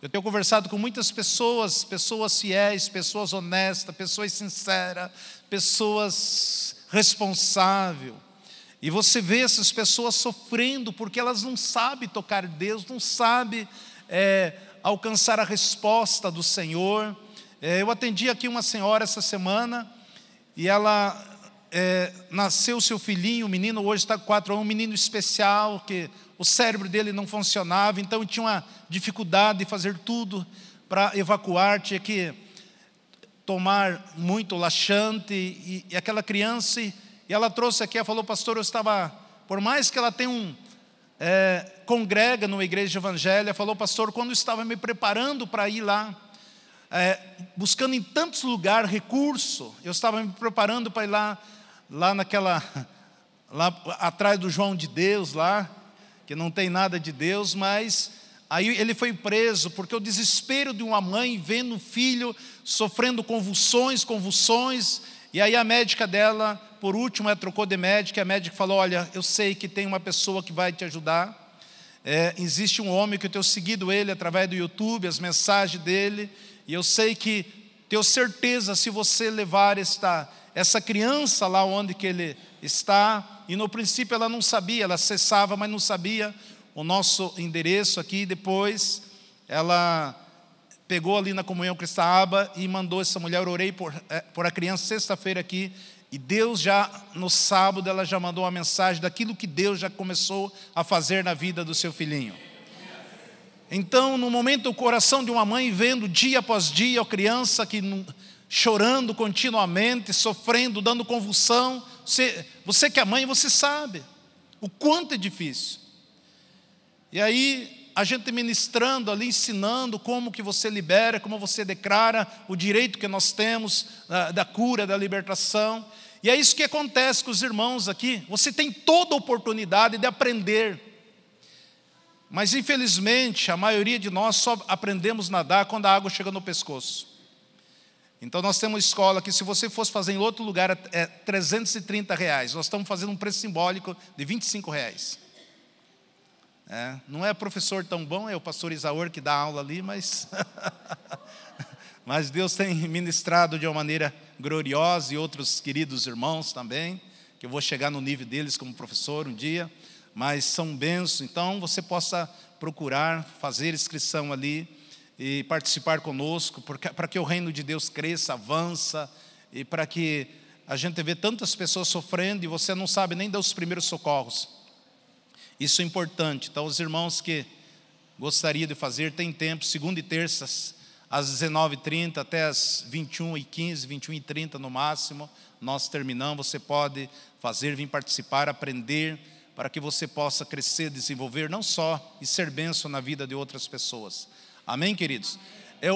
Eu tenho conversado com muitas pessoas, pessoas fiéis, pessoas honestas, pessoas sinceras, pessoas responsáveis. E você vê essas pessoas sofrendo porque elas não sabem tocar Deus, não sabem alcançar a resposta do Senhor. Eu atendi aqui uma senhora essa semana e ela nasceu seu filhinho, o menino hoje está com 4 anos, um menino especial, que o cérebro dele não funcionava, então tinha uma dificuldade de fazer tudo para evacuar, tinha que tomar muito laxante, e aquela criança, e ela trouxe aqui, ela falou: pastor, eu estava, por mais que ela tenha congrega numa igreja evangélica, falou: pastor, quando eu estava me preparando para ir lá, buscando em tantos lugares recurso, eu estava me preparando para ir lá atrás do João de Deus, lá, que não tem nada de Deus, mas aí ele foi preso, porque o desespero de uma mãe vendo o filho sofrendo convulsões, e aí a médica dela, por último, ela trocou de médica, e a médica falou: olha, eu sei que tem uma pessoa que vai te ajudar, existe um homem que eu tenho seguido ele através do YouTube, as mensagens dele, e eu sei que, tenho certeza, se você levar essa criança lá onde que ele está, e no princípio ela não sabia, ela acessava, mas não sabia o nosso endereço aqui. Depois ela pegou ali na comunhão Cristaaba e mandou essa mulher. Eu orei por a criança sexta-feira aqui, e Deus já, no sábado, ela já mandou uma mensagem daquilo que Deus já começou a fazer na vida do seu filhinho. Então, no momento, o coração de uma mãe vendo dia após dia a criança chorando continuamente, sofrendo, dando convulsão. Você que é mãe, você sabe o quanto é difícil. E aí, a gente ministrando ali, ensinando como que você libera, como você declara o direito que nós temos da cura, da libertação. E é isso que acontece com os irmãos aqui. Você tem toda a oportunidade de aprender, mas infelizmente a maioria de nós só aprendemos a nadar quando a água chega no pescoço. Então nós temos uma escola que, se você fosse fazer em outro lugar, é R$330. Nós estamos fazendo um preço simbólico de R$25. Não é professor tão bom, é o pastor Isaur que dá aula ali, mas Deus tem ministrado de uma maneira gloriosa, e outros queridos irmãos também, que eu vou chegar no nível deles como professor um dia, mas são bênçãos. Então você possa procurar fazer inscrição ali e participar conosco, para que o reino de Deus cresça, avança, e para que a gente vê tantas pessoas sofrendo e você não sabe nem dar os primeiros socorros. Isso é importante. Então, os irmãos que gostariam de fazer, tem tempo, segunda e terças, às 19h30 até às 21h15, 21h30 no máximo, nós terminamos. Você pode fazer, vir participar, aprender, para que você possa crescer, desenvolver, não só e ser bênção na vida de outras pessoas. Amém, queridos?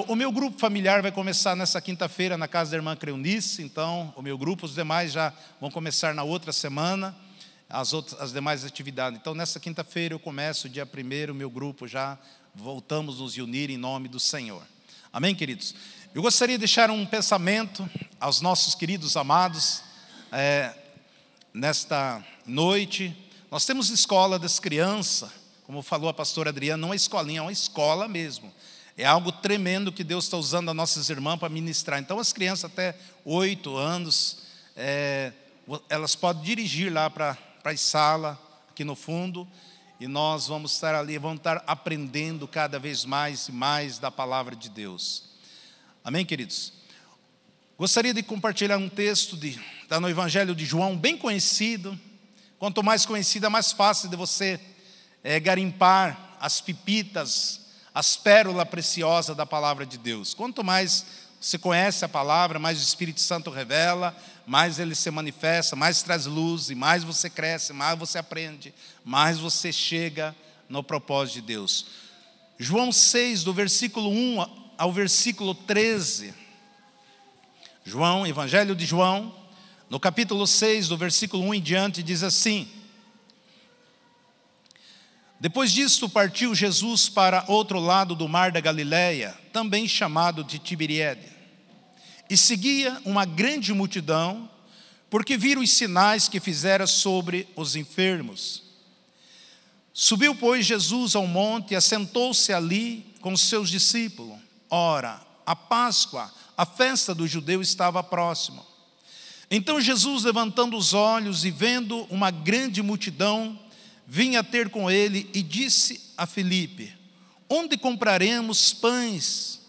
O meu grupo familiar vai começar nessa quinta-feira na casa da irmã Creunice. Então, o meu grupo, os demais já vão começar na outra semana, as demais atividades. Então, nessa quinta-feira eu começo, dia 1º, o meu grupo já voltamos nos unir em nome do Senhor. Amém, queridos? Eu gostaria de deixar um pensamento aos nossos queridos amados nesta noite. Nós temos escola das crianças, como falou a pastora Adriana, não é escolinha, é uma escola mesmo. É algo tremendo que Deus está usando as nossas irmãs para ministrar. Então, as crianças até 8 anos, elas podem dirigir lá para a sala, aqui no fundo, e nós vamos estar ali, vamos estar aprendendo cada vez mais e mais da palavra de Deus. Amém, queridos? Gostaria de compartilhar um texto no Evangelho de João, bem conhecido. Quanto mais conhecido, é mais fácil de você garimpar as pepitas, as pérolas preciosas da palavra de Deus. Quanto mais você conhece a palavra, mais o Espírito Santo revela, mais ele se manifesta, mais traz luz, e mais você cresce, mais você aprende, mais você chega no propósito de Deus. João 6, do versículo 1 ao versículo 13. João, Evangelho de João, no capítulo 6, do versículo 1 em diante, diz assim: depois disto partiu Jesus para outro lado do mar da Galileia, também chamado de Tiberíade, e seguia uma grande multidão, porque viram os sinais que fizera sobre os enfermos. Subiu, pois, Jesus ao monte e assentou-se ali, com os seus discípulos. Ora, a Páscoa, a festa do judeu, estava próxima. Então Jesus, levantando os olhos e vendo uma grande multidão, vinha ter com ele e disse a Filipe: onde compraremos pães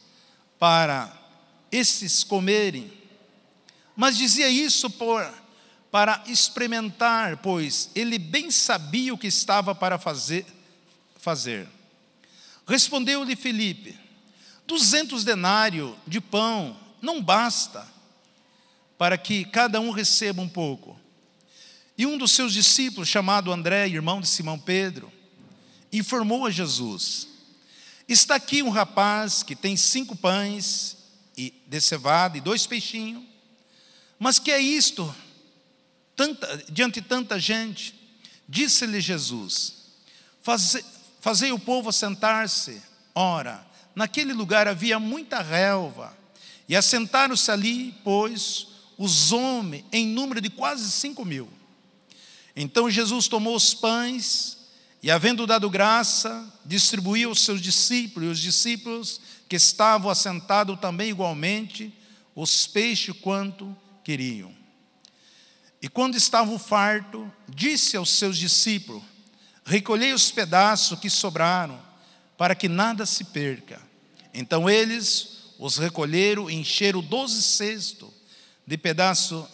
para esses comerem? Mas dizia isso para experimentar, pois ele bem sabia o que estava para fazer. Respondeu-lhe Filipe: 200 denários de pão não basta para que cada um receba um pouco. E um dos seus discípulos, chamado André, irmão de Simão Pedro, informou a Jesus: está aqui um rapaz que tem 5 pães de cevada e 2 peixinhos. Mas que é isto diante de tanta gente? Disse-lhe Jesus: fazei o povo assentar-se. Ora, naquele lugar havia muita relva, e assentaram-se ali, pois, os homens, em número de quase 5.000. Então Jesus tomou os pães, e havendo dado graça, distribuiu aos seus discípulos, e os discípulos que estavam assentados também igualmente, os peixes quanto queriam. E quando estavam fartos, disse aos seus discípulos: recolhei os pedaços que sobraram, para que nada se perca. Então eles os recolheram e encheram 12 cestos de pedaços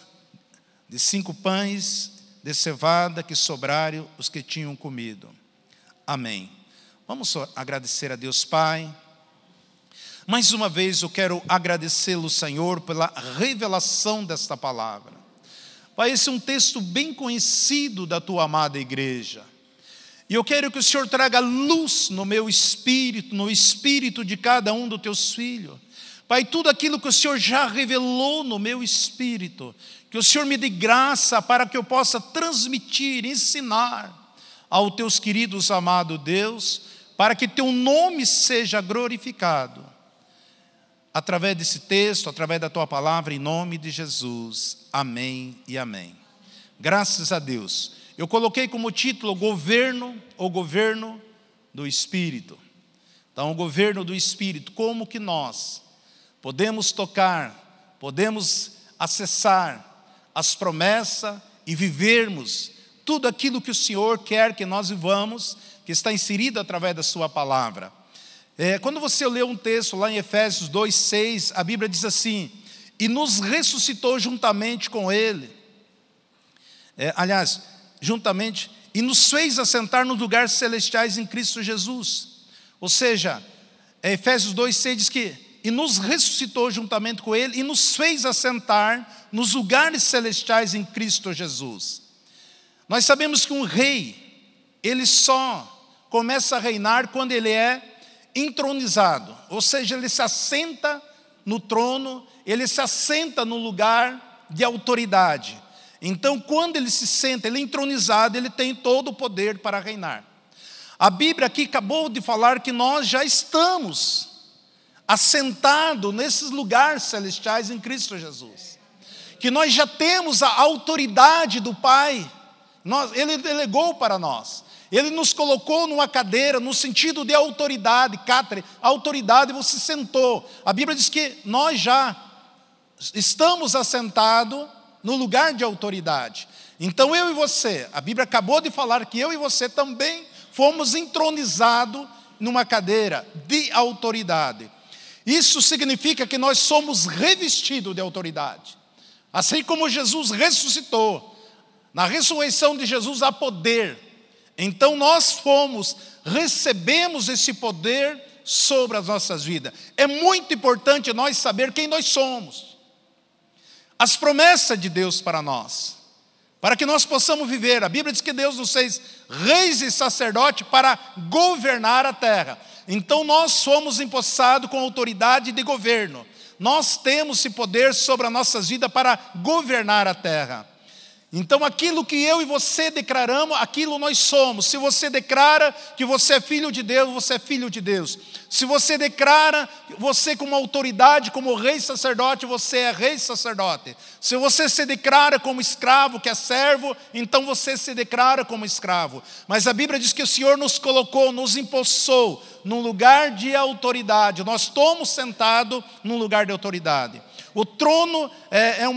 de 5 pães de cevada que sobraram os que tinham comido. Amém. Vamos agradecer a Deus Pai. Mais uma vez eu quero agradecê-lo, Senhor, pela revelação desta palavra. Pai, esse é um texto bem conhecido da tua amada igreja. E eu quero que o Senhor traga luz no meu espírito, no espírito de cada um dos teus filhos. Pai, tudo aquilo que o Senhor já revelou no meu espírito, que o Senhor me dê graça para que eu possa transmitir, ensinar aos teus queridos amados Deus, para que teu nome seja glorificado. Através desse texto, através da tua palavra, em nome de Jesus. Amém e amém. Graças a Deus. Eu coloquei como título o governo do Espírito. Então, o governo do Espírito, como que nós podemos tocar, podemos acessar as promessas e vivermos tudo aquilo que o Senhor quer que nós vivamos, que está inserido através da sua palavra. Quando você lê um texto lá em Efésios 2:6, a Bíblia diz assim: e nos ressuscitou juntamente com ele, juntamente, e nos fez assentar nos lugares celestiais em Cristo Jesus. Ou seja, Efésios 2:6 diz que e nos ressuscitou juntamente com ele e nos fez assentar nos lugares celestiais em Cristo Jesus. Nós sabemos que um rei, ele só começa a reinar quando ele é entronizado, ou seja, ele se assenta no trono, ele se assenta no lugar de autoridade. Então, quando ele se senta, ele é entronizado, ele tem todo o poder para reinar. A Bíblia aqui acabou de falar que nós já estamos assentados nesses lugares celestiais em Cristo Jesus, que nós já temos a autoridade do Pai, Ele delegou para nós. Ele nos colocou numa cadeira, no sentido de autoridade, cátedra, autoridade, você sentou. A Bíblia diz que nós já estamos assentados no lugar de autoridade. Então eu e você, a Bíblia acabou de falar que eu e você também fomos entronizados numa cadeira de autoridade. Isso significa que nós somos revestidos de autoridade. Assim como Jesus ressuscitou, na ressurreição de Jesus há poder. Então nós recebemos esse poder sobre as nossas vidas. É muito importante nós saber quem nós somos. As promessas de Deus para nós, para que nós possamos viver. A Bíblia diz que Deus nos fez reis e sacerdotes para governar a terra. Então nós fomos empossados com autoridade de governo. Nós temos esse poder sobre as nossas vidas para governar a terra. Então aquilo que eu e você declaramos, aquilo nós somos. Se você declara que você é filho de Deus, você é filho de Deus. Se você declara você como autoridade, como rei sacerdote, você é rei sacerdote. Se você se declara como escravo, que é servo, então você se declara como escravo. Mas a Bíblia diz que o Senhor nos colocou, nos impulsou num lugar de autoridade. Nós estamos sentados num lugar de autoridade. O trono é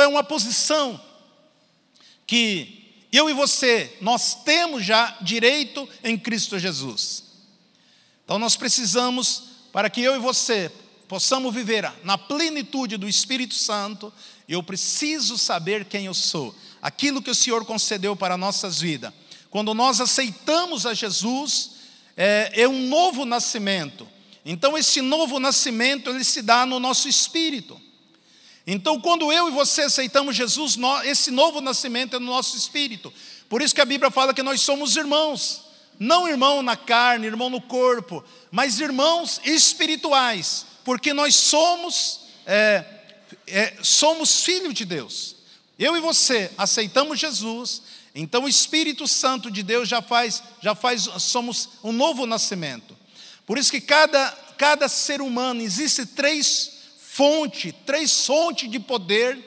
uma posição que eu e você, nós temos já direito em Cristo Jesus. Então nós precisamos, para que eu e você possamos viver na plenitude do Espírito Santo, eu preciso saber quem eu sou. Aquilo que o Senhor concedeu para nossas vidas. Quando nós aceitamos a Jesus, é um novo nascimento. Então esse novo nascimento, ele se dá no nosso espírito. Então, quando eu e você aceitamos Jesus, esse novo nascimento é no nosso espírito. Por isso que a Bíblia fala que nós somos irmãos. Não irmão na carne, irmão no corpo, mas irmãos espirituais. Porque nós somos filhos de Deus. Eu e você aceitamos Jesus, então o Espírito Santo de Deus somos um novo nascimento. Por isso que cada ser humano, existe três fontes de poder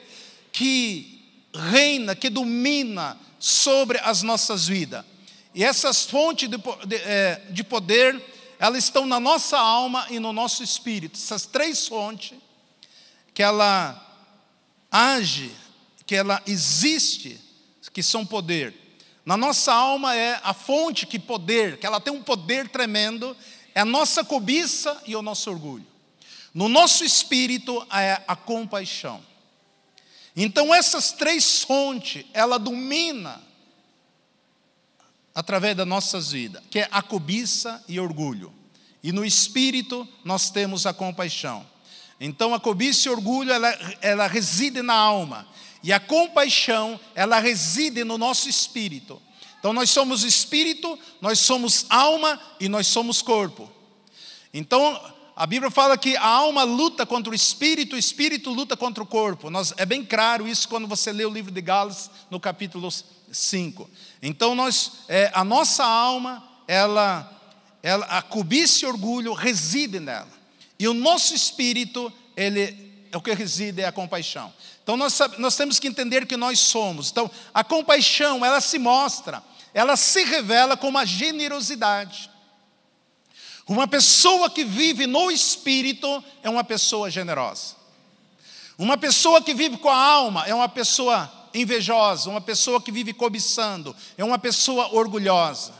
que reina, que domina sobre as nossas vidas. E essas fontes de poder, elas estão na nossa alma e no nosso espírito. Essas três fontes, que ela age, que ela existe, que são poder. Na nossa alma é a fonte que ela tem um poder tremendo, é a nossa cobiça e o nosso orgulho. No nosso espírito é a compaixão. Então essas três fontes, ela domina através das nossas vidas, que é a cobiça e orgulho. E no espírito nós temos a compaixão. Então a cobiça e orgulho, ela reside na alma. E a compaixão, ela reside no nosso espírito. Então nós somos espírito, nós somos alma e nós somos corpo. Então a Bíblia fala que a alma luta contra o espírito luta contra o corpo. É bem claro isso quando você lê o livro de Gálatas, no capítulo 5. Então a nossa alma, a cobiça e orgulho reside nela. E o nosso espírito, o que reside é a compaixão. Então nós temos que entender que nós somos. Então a compaixão, ela se mostra, ela se revela como a generosidade. Uma pessoa que vive no espírito é uma pessoa generosa. Uma pessoa que vive com a alma é uma pessoa invejosa, uma pessoa que vive cobiçando, é uma pessoa orgulhosa.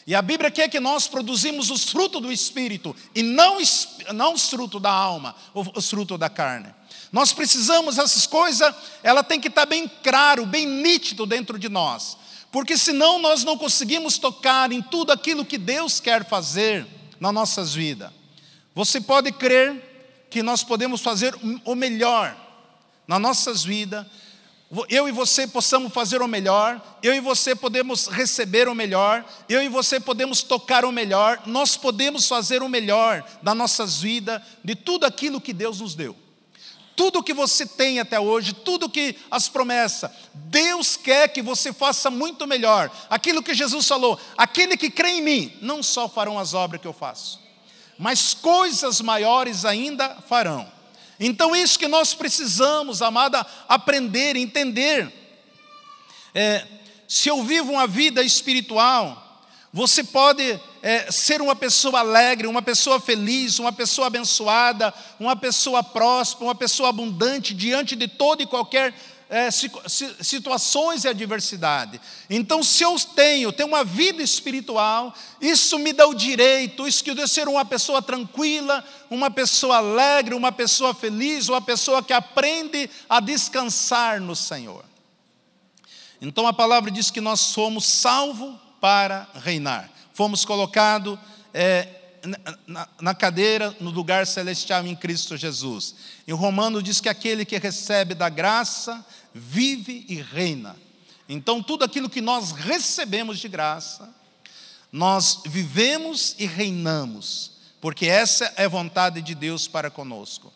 E a Bíblia quer que nós produzimos os frutos do espírito e não os frutos da alma, os frutos da carne. Nós precisamos, essas coisas, ela tem que estar bem claro, bem nítido dentro de nós. Porque senão nós não conseguimos tocar em tudo aquilo que Deus quer fazer nas nossas vidas. Você pode crer que nós podemos fazer o melhor nas nossas vidas. Eu e você possamos fazer o melhor. Eu e você podemos receber o melhor. Eu e você podemos tocar o melhor. Nós podemos fazer o melhor das nossas vidas, de tudo aquilo que Deus nos deu. Tudo que você tem até hoje, tudo que as promessas, Deus quer que você faça muito melhor. Aquilo que Jesus falou, aquele que crê em mim, não só farão as obras que eu faço, mas coisas maiores ainda farão. Então isso que nós precisamos, amada, aprender, entender. Se eu vivo uma vida espiritual, você pode ser uma pessoa alegre, uma pessoa feliz, uma pessoa abençoada, uma pessoa próspera, uma pessoa abundante diante de toda e qualquer situações e adversidade. Então, se eu tenho uma vida espiritual, isso me dá o direito, isso que eu devo ser uma pessoa tranquila, uma pessoa alegre, uma pessoa feliz, uma pessoa que aprende a descansar no Senhor. Então a palavra diz que nós somos salvos para reinar. Fomos colocados na cadeira, no lugar celestial em Cristo Jesus. Em Romanos diz que aquele que recebe da graça, vive e reina. Então tudo aquilo que nós recebemos de graça, nós vivemos e reinamos, porque essa é a vontade de Deus para conosco.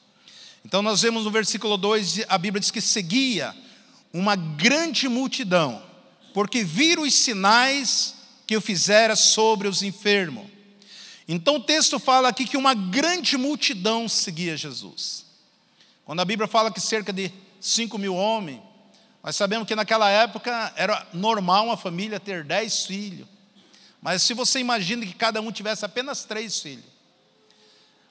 Então nós vemos no versículo 2, a Bíblia diz que seguia uma grande multidão, porque viram os sinais que eu fizera sobre os enfermos. Então o texto fala aqui que uma grande multidão seguia Jesus. Quando a Bíblia fala que cerca de 5.000 homens, nós sabemos que naquela época era normal uma família ter 10 filhos. Mas se você imagina que cada um tivesse apenas 3 filhos,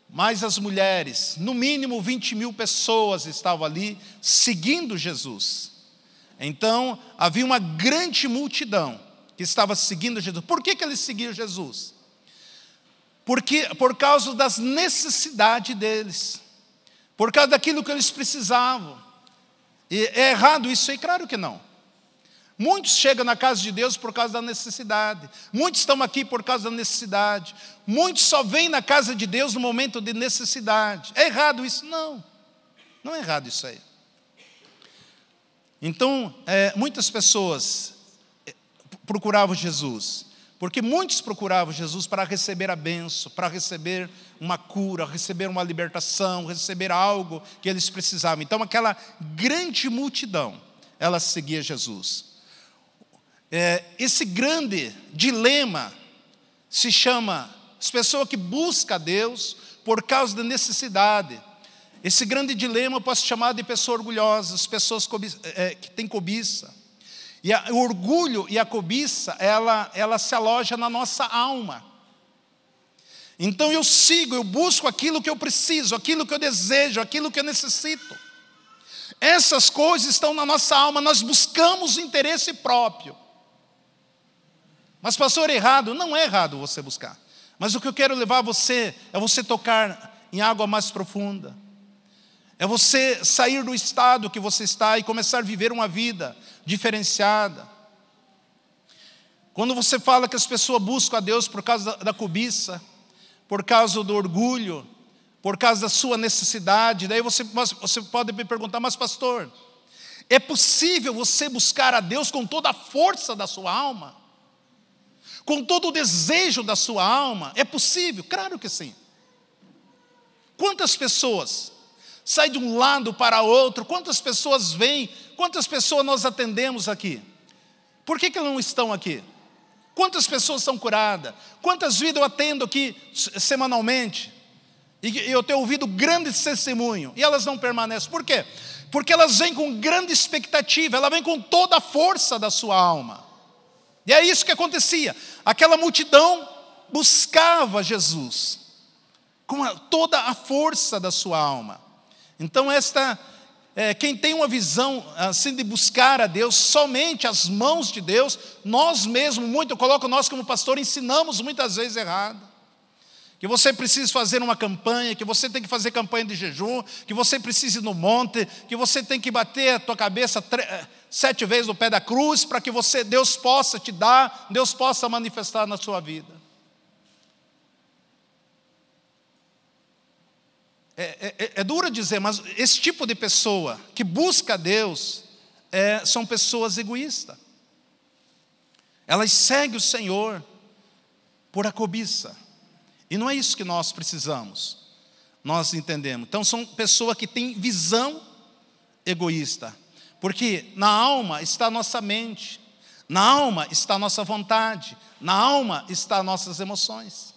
mais as mulheres, no mínimo 20.000 pessoas estavam ali seguindo Jesus. Então havia uma grande multidão que estava seguindo Jesus. Por que eles seguiam Jesus? Porque, por causa das necessidades deles, por causa daquilo que eles precisavam. E é errado isso aí? Claro que não. Muitos chegam na casa de Deus por causa da necessidade. Muitos estão aqui por causa da necessidade. Muitos só vêm na casa de Deus no momento de necessidade. É errado isso? Não. Não é errado isso aí. Então, muitas pessoas procuravam Jesus, porque muitos procuravam Jesus para receber a bênção, para receber uma cura, receber uma libertação, receber algo que eles precisavam. Então aquela grande multidão, ela seguia Jesus. Esse grande dilema se chama as pessoas que buscam a Deus por causa da necessidade. Esse grande dilema eu posso chamar de pessoas orgulhosas, pessoas que têm cobiça. E o orgulho e a cobiça, ela se aloja na nossa alma. Então eu busco aquilo que eu preciso, aquilo que eu desejo, aquilo que eu necessito. Essas coisas estão na nossa alma, nós buscamos o interesse próprio. Mas pastor, errado? Não é errado você buscar. Mas o que eu quero levar você é você tocar em água mais profunda. É você sair do estado que você está e começar a viver uma vida diferenciada. Quando você fala que as pessoas buscam a Deus por causa da cobiça, por causa do orgulho, por causa da sua necessidade, daí você pode me perguntar, mas pastor, é possível você buscar a Deus com toda a força da sua alma? Com todo o desejo da sua alma? É possível? Claro que sim. Quantas pessoas saem de um lado para outro? Quantas pessoas vêm? Quantas pessoas nós atendemos aqui? Por que não estão aqui? Quantas pessoas são curadas? Quantas vidas eu atendo aqui semanalmente? E eu tenho ouvido grandes testemunhos, e elas não permanecem. Por quê? Porque elas vêm com grande expectativa, elas vêm com toda a força da sua alma. E é isso que acontecia. Aquela multidão buscava Jesus com toda a força da sua alma. Então quem tem uma visão assim de buscar a Deus, somente as mãos de Deus, nós mesmos, eu coloco nós como pastor, ensinamos muitas vezes errado. Que você precisa fazer uma campanha, que você tem que fazer campanha de jejum, que você precisa ir no monte, que você tem que bater a tua cabeça 7 vezes no pé da cruz, para que Deus possa te dar, Deus possa manifestar na sua vida. É duro dizer, mas esse tipo de pessoa que busca a Deus são pessoas egoístas. Elas seguem o Senhor por a cobiça. E não é isso que nós precisamos. Nós entendemos. Então são pessoas que têm visão egoísta. Porque na alma está a nossa mente. Na alma está a nossa vontade. Na alma estão as nossas emoções.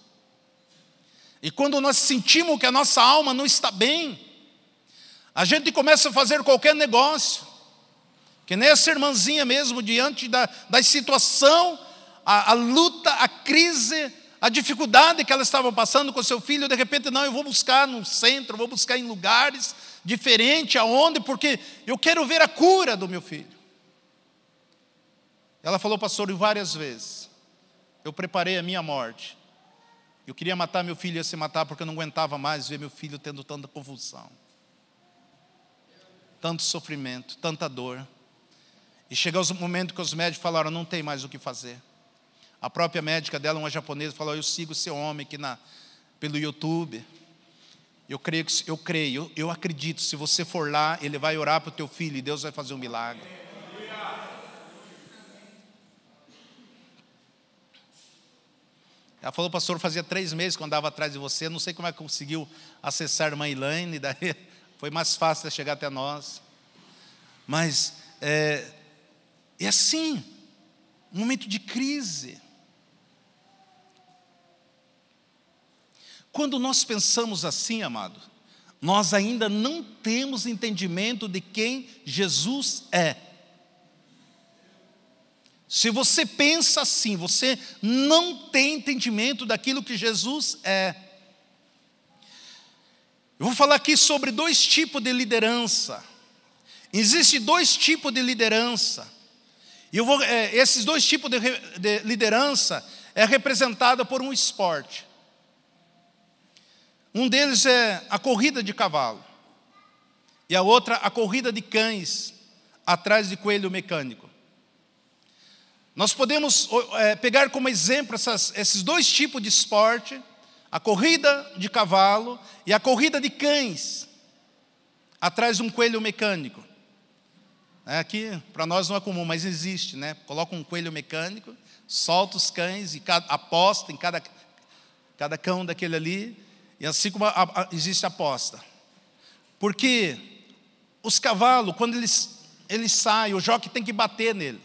E quando nós sentimos que a nossa alma não está bem, a gente começa a fazer qualquer negócio. Que nem essa irmãzinha mesmo, diante da situação, a luta, a crise, a dificuldade que ela estava passando com seu filho, de repente, não, eu vou buscar no centro, vou buscar em lugares diferentes, aonde? Porque eu quero ver a cura do meu filho. Ela falou, pastor, várias vezes, eu preparei a minha morte. Eu queria matar meu filho, ia se matar, porque eu não aguentava mais ver meu filho tendo tanta convulsão. Tanto sofrimento, tanta dor. E chegou o momento que os médicos falaram, não tem mais o que fazer. A própria médica dela, uma japonesa, falou, eu sigo seu homem aqui pelo YouTube. Eu acredito, se você for lá, ele vai orar para o teu filho e Deus vai fazer um milagre. Ela falou, pastor, fazia 3 meses que eu andava atrás de você, não sei como é que conseguiu acessar a irmã Elaine, daí foi mais fácil chegar até nós. Mas é assim, um momento de crise. Quando nós pensamos assim, amado, nós ainda não temos entendimento de quem Jesus é. Se você pensa assim, você não tem entendimento daquilo que Jesus é. Eu vou falar aqui sobre 2 tipos de liderança. Existem 2 tipos de liderança. E esses 2 tipos de liderança é representada por um esporte. Um deles é a corrida de cavalo. E a outra, a corrida de cães, atrás de coelho mecânico. Nós podemos pegar como exemplo esses 2 tipos de esporte, a corrida de cavalo e a corrida de cães, atrás de um coelho mecânico. Aqui, para nós não é comum, mas existe, né? Coloca um coelho mecânico, solta os cães e aposta em cada cão daquele ali. E assim como existe a aposta. Porque os cavalos, quando eles saem, o jockey tem que bater nele.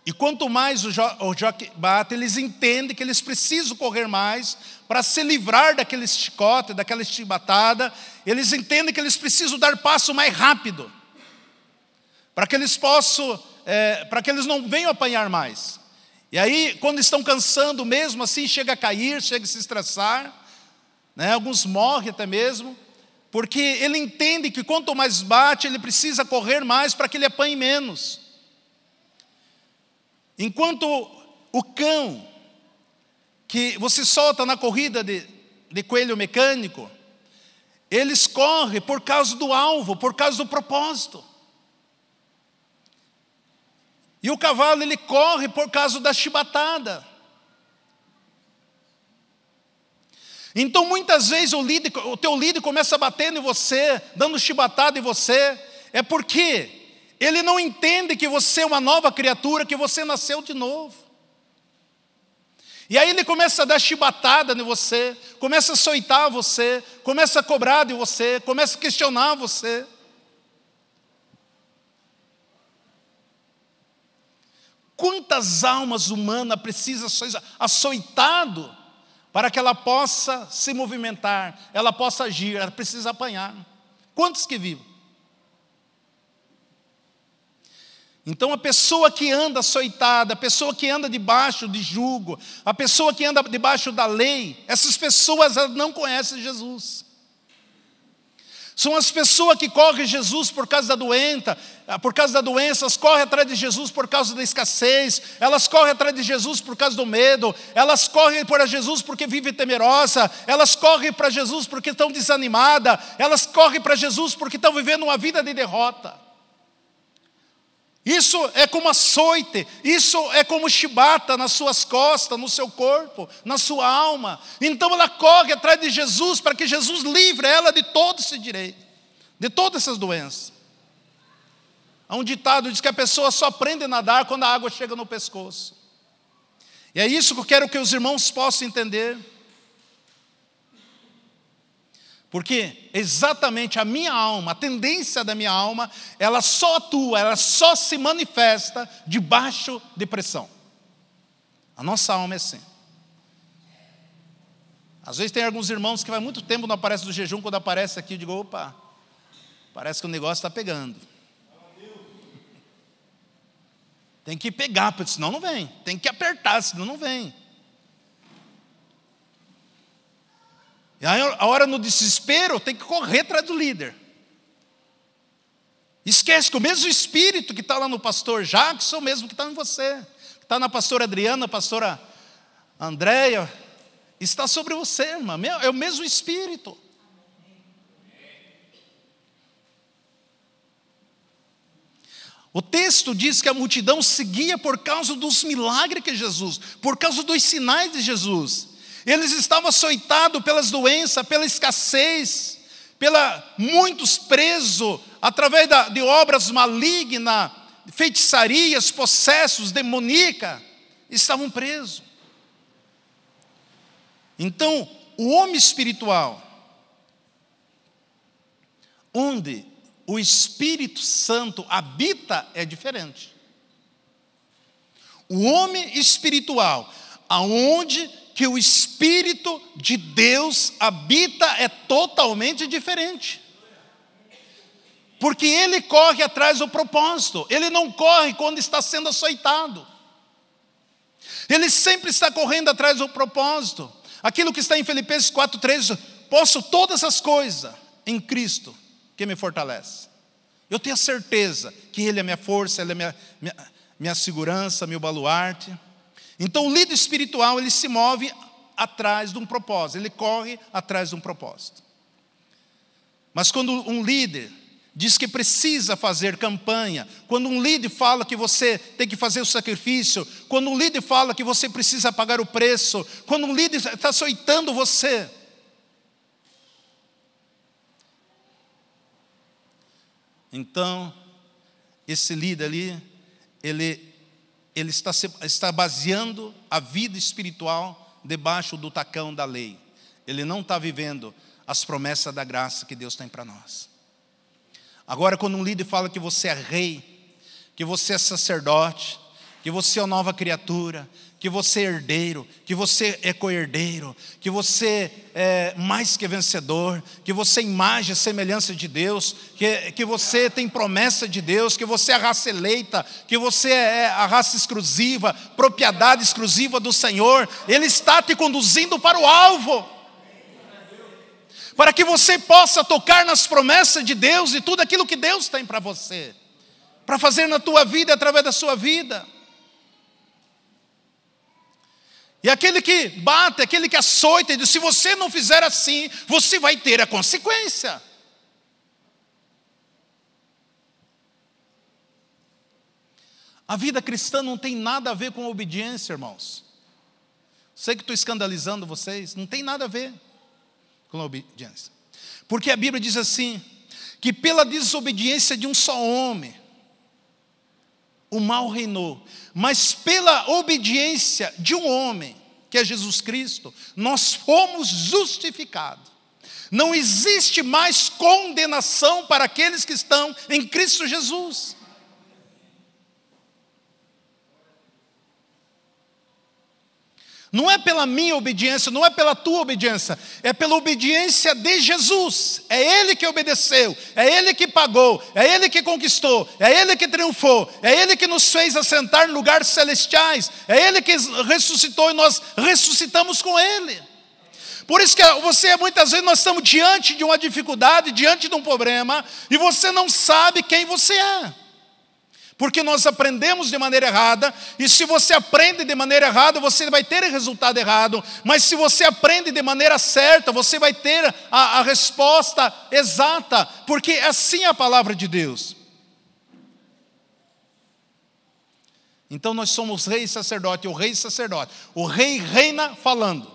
E quanto mais o jockey bate, eles entendem que eles precisam correr mais para se livrar daquele chicote, daquela chibatada. Eles entendem que eles precisam dar passo mais rápido, para que eles possam, para que eles não venham apanhar mais. E aí, quando estão cansando mesmo assim, chega a cair, chega a se estressar. Alguns morrem até mesmo, porque ele entende que quanto mais bate, ele precisa correr mais para que ele apanhe menos. Enquanto o cão que você solta na corrida de coelho mecânico, eles correm por causa do alvo, por causa do propósito. E o cavalo, ele corre por causa da chibatada. Então, muitas vezes, o teu líder começa batendo em você, dando chibatada em você, é porque ele não entende que você é uma nova criatura, que você nasceu de novo. E aí ele começa a dar chibatada em você, começa a açoitar você, começa a cobrar de você, começa a questionar você. Quantas almas humanas precisam ser açoitado para que ela possa se movimentar, ela possa agir, ela precisa apanhar. Quantos que vivem? Então a pessoa que anda açoitada, a pessoa que anda debaixo de jugo, a pessoa que anda debaixo da lei, essas pessoas não conhecem Jesus. São as pessoas que correm Jesus por causa da doença, elas correm atrás de Jesus por causa da escassez, elas correm atrás de Jesus por causa do medo, elas correm para Jesus porque vivem temerosa, elas correm para Jesus porque estão desanimadas, elas correm para Jesus porque estão vivendo uma vida de derrota. Isso é como açoite, isso é como chibata nas suas costas, no seu corpo, na sua alma. Então ela corre atrás de Jesus para que Jesus livre ela de todo esse direito, de todas essas doenças. Há um ditado que diz que a pessoa só aprende a nadar quando a água chega no pescoço. E é isso que eu quero que os irmãos possam entender. Porque exatamente a minha alma, a tendência da minha alma, ela só atua, ela só se manifesta debaixo de pressão. A nossa alma é assim. Às vezes tem alguns irmãos que vai muito tempo não aparece do jejum, quando aparece aqui eu digo, opa, parece que o negócio está pegando. Tem que pegar, porque senão não vem. Tem que apertar, senão não vem. E aí, a hora no desespero, tem que correr atrás do líder. Esquece que o mesmo espírito que está lá no pastor Jackson, é o mesmo que está em você. Que está na pastora Adriana, pastora Andréia, está sobre você, irmã. É o mesmo espírito. O texto diz que a multidão seguia por causa dos milagres que Jesus, por causa dos sinais de Jesus. Eles estavam açoitados pelas doenças, pela escassez, muitos presos através de obras malignas, feitiçarias, possessos, demoníacas, estavam presos. Então, o homem espiritual, onde o Espírito Santo habita é diferente. O homem espiritual, aonde que o Espírito de Deus habita, é totalmente diferente. Porque ele corre atrás do propósito, ele não corre quando está sendo açoitado. Ele sempre está correndo atrás do propósito. Aquilo que está em Filipenses 4,13, posso todas as coisas em Cristo que me fortalece. Eu tenho a certeza que Ele é minha força, Ele é minha segurança, meu baluarte. Então o líder espiritual, ele se move atrás de um propósito, ele corre atrás de um propósito. Mas quando um líder diz que precisa fazer campanha, quando um líder fala que você tem que fazer o sacrifício, quando um líder fala que você precisa pagar o preço, quando um líder está açoitando você, então, esse líder ali, ele está baseando a vida espiritual debaixo do tacão da lei. Ele não está vivendo as promessas da graça que Deus tem para nós. Agora, quando um líder fala que você é rei, que você é sacerdote, que você é uma nova criatura, que você é herdeiro, que você é co-herdeiro, que você é mais que vencedor, que você é imagem e semelhança de Deus, que você tem promessa de Deus, que você é a raça eleita, que você é a raça exclusiva, propriedade exclusiva do Senhor, Ele está te conduzindo para o alvo, para que você possa tocar nas promessas de Deus e tudo aquilo que Deus tem para você, para fazer na tua vida e através da sua vida. E aquele que bate, aquele que açoita, e diz, se você não fizer assim, você vai ter a consequência. A vida cristã não tem nada a ver com obediência, irmãos. Sei que estou escandalizando vocês, não tem nada a ver com obediência. Porque a Bíblia diz assim, que pela desobediência de um só homem, o mal reinou, mas pela obediência de um homem, que é Jesus Cristo, nós fomos justificados. Não existe mais condenação para aqueles que estão em Cristo Jesus. Não é pela minha obediência, não é pela tua obediência, é pela obediência de Jesus. É Ele que obedeceu, é Ele que pagou, é Ele que conquistou, é Ele que triunfou, é Ele que nos fez assentar em lugares celestiais, é Ele que ressuscitou e nós ressuscitamos com Ele. Por isso que muitas vezes nós estamos diante de uma dificuldade, diante de um problema, e você não sabe quem você é. Porque nós aprendemos de maneira errada, e se você aprende de maneira errada, você vai ter o resultado errado, mas se você aprende de maneira certa, você vai ter a resposta exata, porque assim é a palavra de Deus. Então nós somos rei e sacerdote, o rei e sacerdote. O rei reina falando.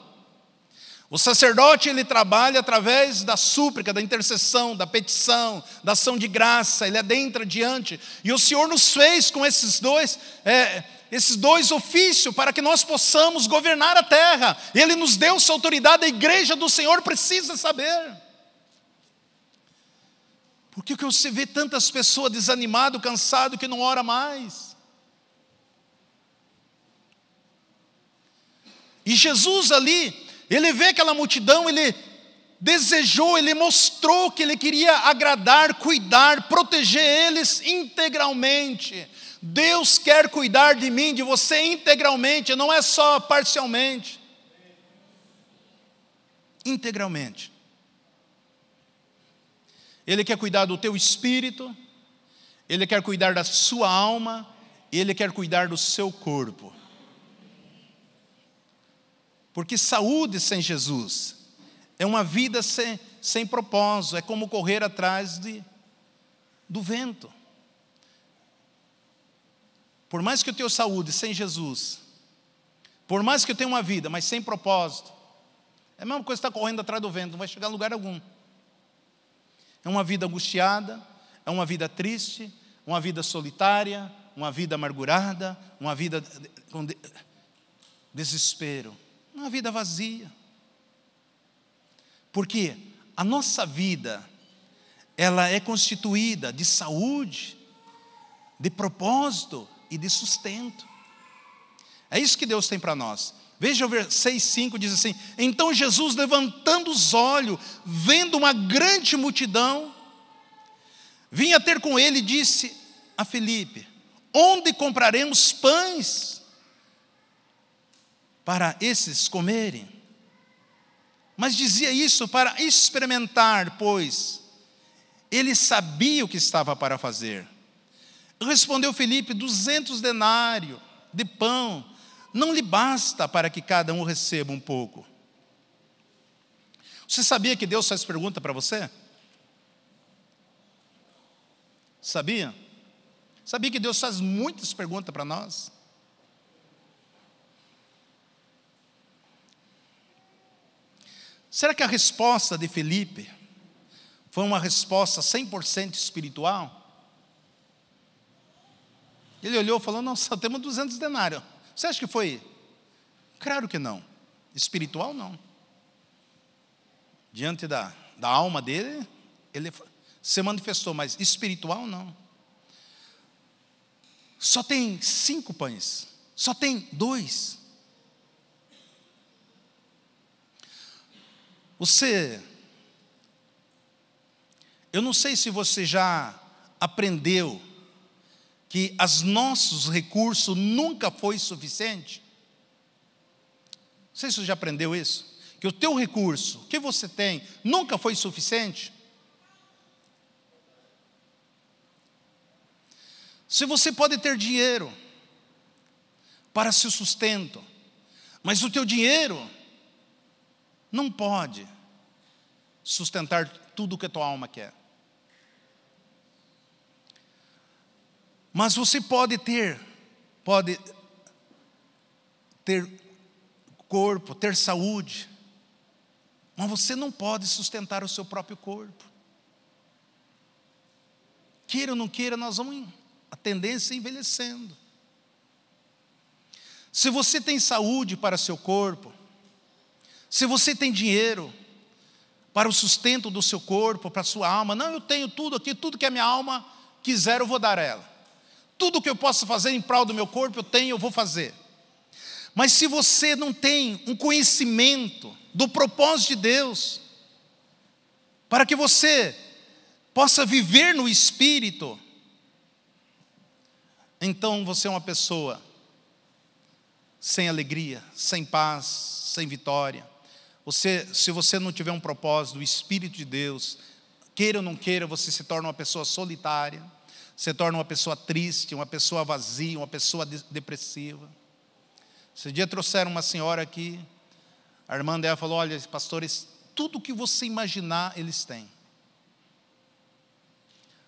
O sacerdote, ele trabalha através da súplica, da intercessão, da petição, da ação de graça, ele adentra diante. E o Senhor nos fez com esses dois ofícios para que nós possamos governar a terra. Ele nos deu essa autoridade, a igreja do Senhor precisa saber. Por que você vê tantas pessoas desanimadas, cansadas, que não ora mais? E Jesus ali, ele vê aquela multidão, ele desejou, ele mostrou que ele queria agradar, cuidar, proteger eles integralmente. Deus quer cuidar de mim, de você integralmente, não é só parcialmente. Integralmente. Ele quer cuidar do teu espírito, Ele quer cuidar da sua alma, e Ele quer cuidar do seu corpo. Porque saúde sem Jesus é uma vida sem propósito, é como correr atrás do vento. Por mais que eu tenha saúde sem Jesus, por mais que eu tenha uma vida, mas sem propósito, é a mesma coisa que estar correndo atrás do vento, não vai chegar a lugar algum. É uma vida angustiada, é uma vida triste, uma vida solitária, uma vida amargurada, uma vida com desespero. Uma vida vazia. Porque a nossa vida, ela é constituída de saúde, de propósito e de sustento. É isso que Deus tem para nós. Veja o versículo 6:5, diz assim: então Jesus, levantando os olhos, vendo uma grande multidão, vinha ter com ele e disse a Filipe: onde compraremos pães para esses comerem? Mas dizia isso para experimentar, pois ele sabia o que estava para fazer. Respondeu Filipe: 200 denários de pão não lhe basta para que cada um receba um pouco. Você sabia que Deus faz pergunta para você? Sabia? Sabia que Deus faz muitas perguntas para nós? Será que a resposta de Filipe foi uma resposta 100% espiritual? Ele olhou e falou: não, só temos 200 denários. Você acha que foi? Claro que não. Espiritual, não. Diante da alma dele, ele se manifestou, mas espiritual, não. Só tem 5 pães. Só tem 2. Eu não sei se você já aprendeu que os nossos recursos nunca foi suficiente. Não sei se você já aprendeu isso. Que o teu recurso, o que você tem, nunca foi suficiente. Se você pode ter dinheiro para seu sustento, mas o teu dinheiro não pode sustentar tudo o que a tua alma quer. Mas você pode ter corpo, ter saúde, mas você não pode sustentar o seu próprio corpo. Queira ou não queira, a tendência é envelhecendo. Se você tem saúde para seu corpo, se você tem dinheiro para o sustento do seu corpo, para a sua alma, não, eu tenho tudo aqui, tudo que a minha alma quiser eu vou dar a ela. Tudo que eu posso fazer em prol do meu corpo, eu vou fazer. Mas se você não tem um conhecimento do propósito de Deus, para que você possa viver no Espírito, então você é uma pessoa sem alegria, sem paz, sem vitória. Se você não tiver um propósito do Espírito de Deus, queira ou não queira, você se torna uma pessoa solitária, se torna uma pessoa triste, uma pessoa vazia, uma pessoa depressiva. Esse dia trouxeram uma senhora aqui, a irmã dela falou: olha, pastores, tudo que você imaginar, eles têm.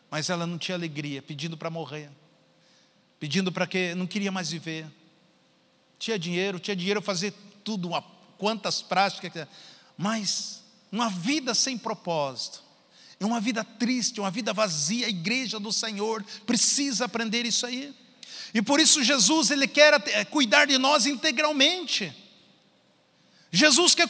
Mas ela não tinha alegria, pedindo para morrer, pedindo para que não queria mais viver. Tinha dinheiro para fazer tudo, quantas práticas, mas uma vida sem propósito. É uma vida triste, uma vida vazia. A igreja do Senhor precisa aprender isso aí. E por isso Jesus, Ele quer cuidar de nós integralmente. Jesus quer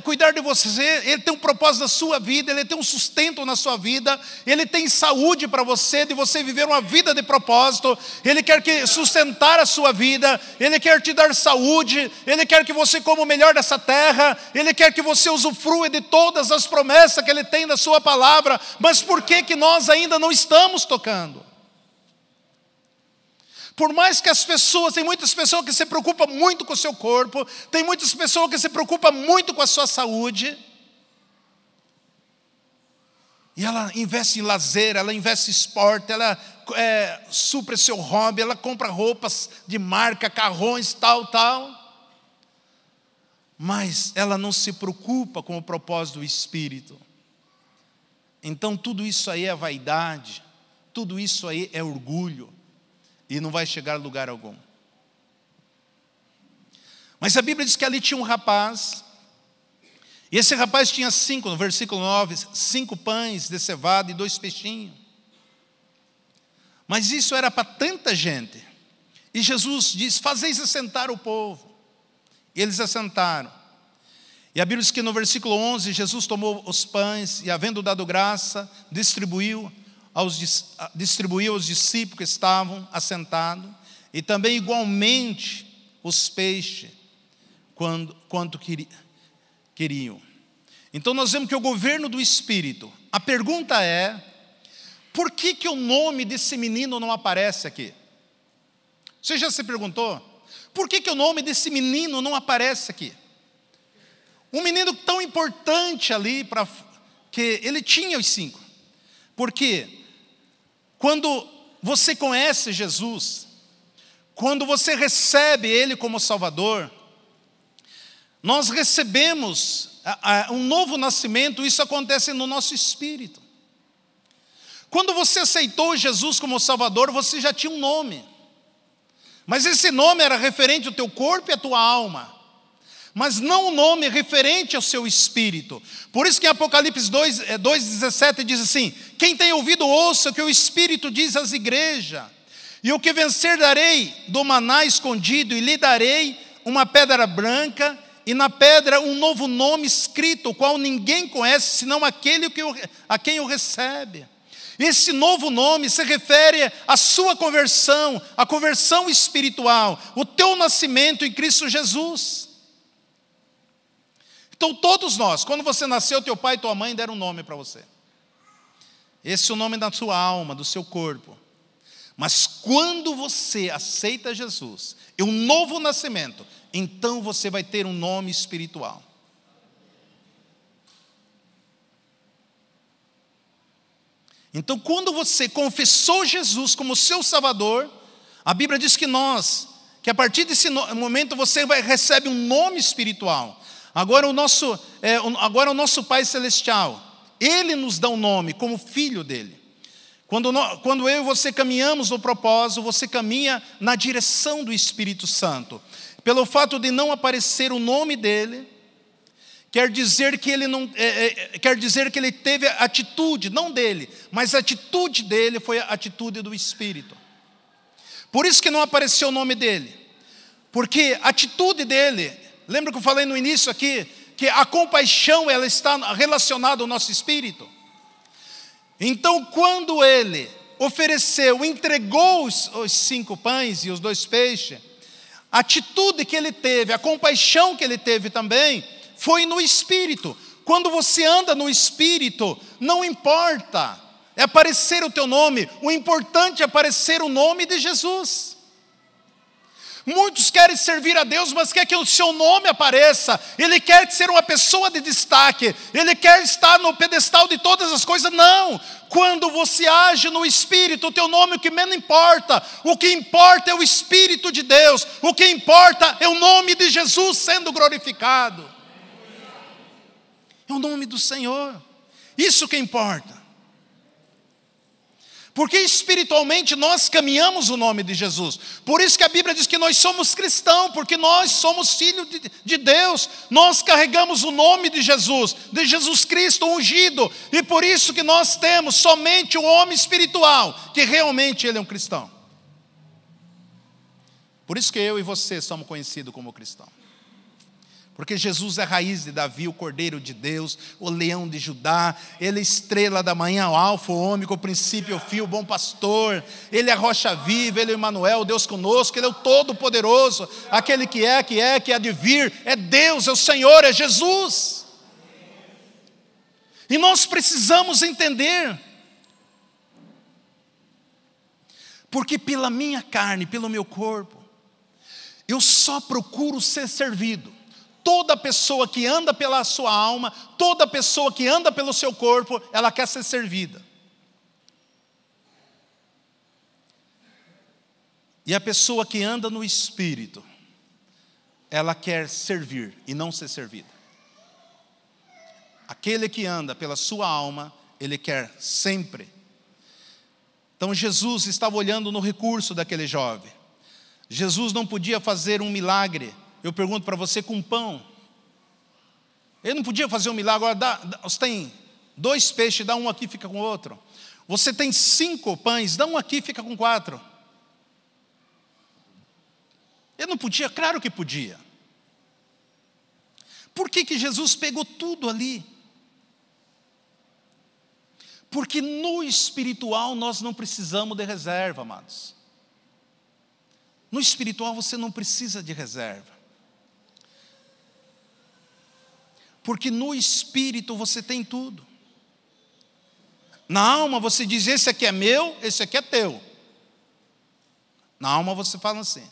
cuidar de você. Ele tem um propósito na sua vida, Ele tem um sustento na sua vida, Ele tem saúde para você, de você viver uma vida de propósito. Ele quer sustentar a sua vida, Ele quer te dar saúde, Ele quer que você coma o melhor dessa terra, Ele quer que você usufrua de todas as promessas que Ele tem na sua palavra. Mas por que nós ainda não estamos tocando? Por mais que tem muitas pessoas que se preocupam muito com o seu corpo, tem muitas pessoas que se preocupam muito com a sua saúde, e ela investe em lazer, ela investe em esporte, ela supre seu hobby, ela compra roupas de marca, carrões, tal, mas ela não se preocupa com o propósito do Espírito. Então tudo isso aí é vaidade, tudo isso aí é orgulho, e não vai chegar a lugar algum. Mas a Bíblia diz que ali tinha um rapaz, e esse rapaz tinha 5, no versículo 9, 5 pães de cevada e 2 peixinhos. Mas isso era para tanta gente. E Jesus diz: fazeis assentar o povo. E eles assentaram. E a Bíblia diz que no versículo 11, Jesus tomou os pães e, havendo dado graça, distribuiu aos discípulos que estavam assentados, e também igualmente os peixes, quanto queriam. Então nós vemos que o governo do Espírito, a pergunta é, por que o nome desse menino não aparece aqui? Você já se perguntou? Por que o nome desse menino não aparece aqui? Um menino tão importante ali, que ele tinha os 5. Porque quando você conhece Jesus, quando você recebe Ele como Salvador, nós recebemos um novo nascimento, isso acontece no nosso espírito. Quando você aceitou Jesus como Salvador, você já tinha um nome. Mas esse nome era referente ao teu corpo e à tua alma, mas não um nome referente ao seu espírito. Por isso que em Apocalipse 2,17 diz assim: quem tem ouvido ouça o que o Espírito diz às igrejas. E o que vencer darei do maná escondido, e lhe darei uma pedra branca, e na pedra um novo nome escrito, o qual ninguém conhece, senão aquele a quem o recebe. Esse novo nome se refere à sua conversão, a conversão espiritual, o teu nascimento em Cristo Jesus. Então todos nós, quando você nasceu, teu pai e tua mãe deram um nome para você. Esse é o nome da sua alma, do seu corpo. Mas quando você aceita Jesus, é um novo nascimento, então você vai ter um nome espiritual. Então quando você confessou Jesus como seu Salvador, a Bíblia diz que a partir desse momento você recebe um nome espiritual. Agora o nosso Pai Celestial, Ele nos dá um nome como filho dEle. Quando eu e você caminhamos no propósito, você caminha na direção do Espírito Santo. Pelo fato de não aparecer o nome dEle, quer dizer que ele teve atitude, não dele, mas a atitude dele foi a atitude do Espírito. Por isso que não apareceu o nome dele, porque a atitude dele, lembra que eu falei no início aqui, que a compaixão ela está relacionada ao nosso espírito? Então quando ele entregou os 5 pães e os 2 peixes, a atitude que ele teve, a compaixão que ele teve também, foi no Espírito. Quando você anda no Espírito, não importa aparecer o teu nome, o importante é aparecer o nome de Jesus. Muitos querem servir a Deus, mas quer que o seu nome apareça. Ele quer ser uma pessoa de destaque. Ele quer estar no pedestal de todas as coisas. Não! Quando você age no Espírito, o teu nome é o que menos importa. O que importa é o Espírito de Deus. O que importa é o nome de Jesus sendo glorificado. É o nome do Senhor. Isso que importa. Porque espiritualmente nós caminhamos o nome de Jesus. Por isso que a Bíblia diz que nós somos cristãos, porque nós somos filhos de Deus. Nós carregamos o nome de Jesus Cristo ungido. E por isso que nós temos somente o homem espiritual, que realmente ele é um cristão. Por isso que eu e você somos conhecidos como cristãos. Porque Jesus é a raiz de Davi, o Cordeiro de Deus, o leão de Judá. Ele é a estrela da manhã, o alfa, o ômega, o princípio, o fim, o bom pastor. Ele é a rocha viva, Ele é o Emmanuel, Deus conosco. Ele é o Todo-Poderoso, aquele que há de vir. É Deus, é o Senhor, é Jesus. E nós precisamos entender. Porque pela minha carne, pelo meu corpo, eu só procuro ser servido. Toda pessoa que anda pela sua alma, toda pessoa que anda pelo seu corpo, ela quer ser servida. E a pessoa que anda no Espírito, ela quer servir e não ser servida. Aquele que anda pela sua alma, ele quer sempre. Então Jesus estava olhando no recurso daquele jovem. Jesus não podia fazer um milagre. Eu pergunto para você, com pão. Ele não podia fazer um milagre. Agora, você tem 2 peixes, dá um aqui e fica com o outro. Você tem 5 pães, dá um aqui e fica com 4. Ele não podia? Claro que podia. Por que Jesus pegou tudo ali? Porque no espiritual nós não precisamos de reserva, amados. No espiritual você não precisa de reserva. Porque no espírito você tem tudo. Na alma você diz, esse aqui é meu, esse aqui é teu. Na alma você fala assim.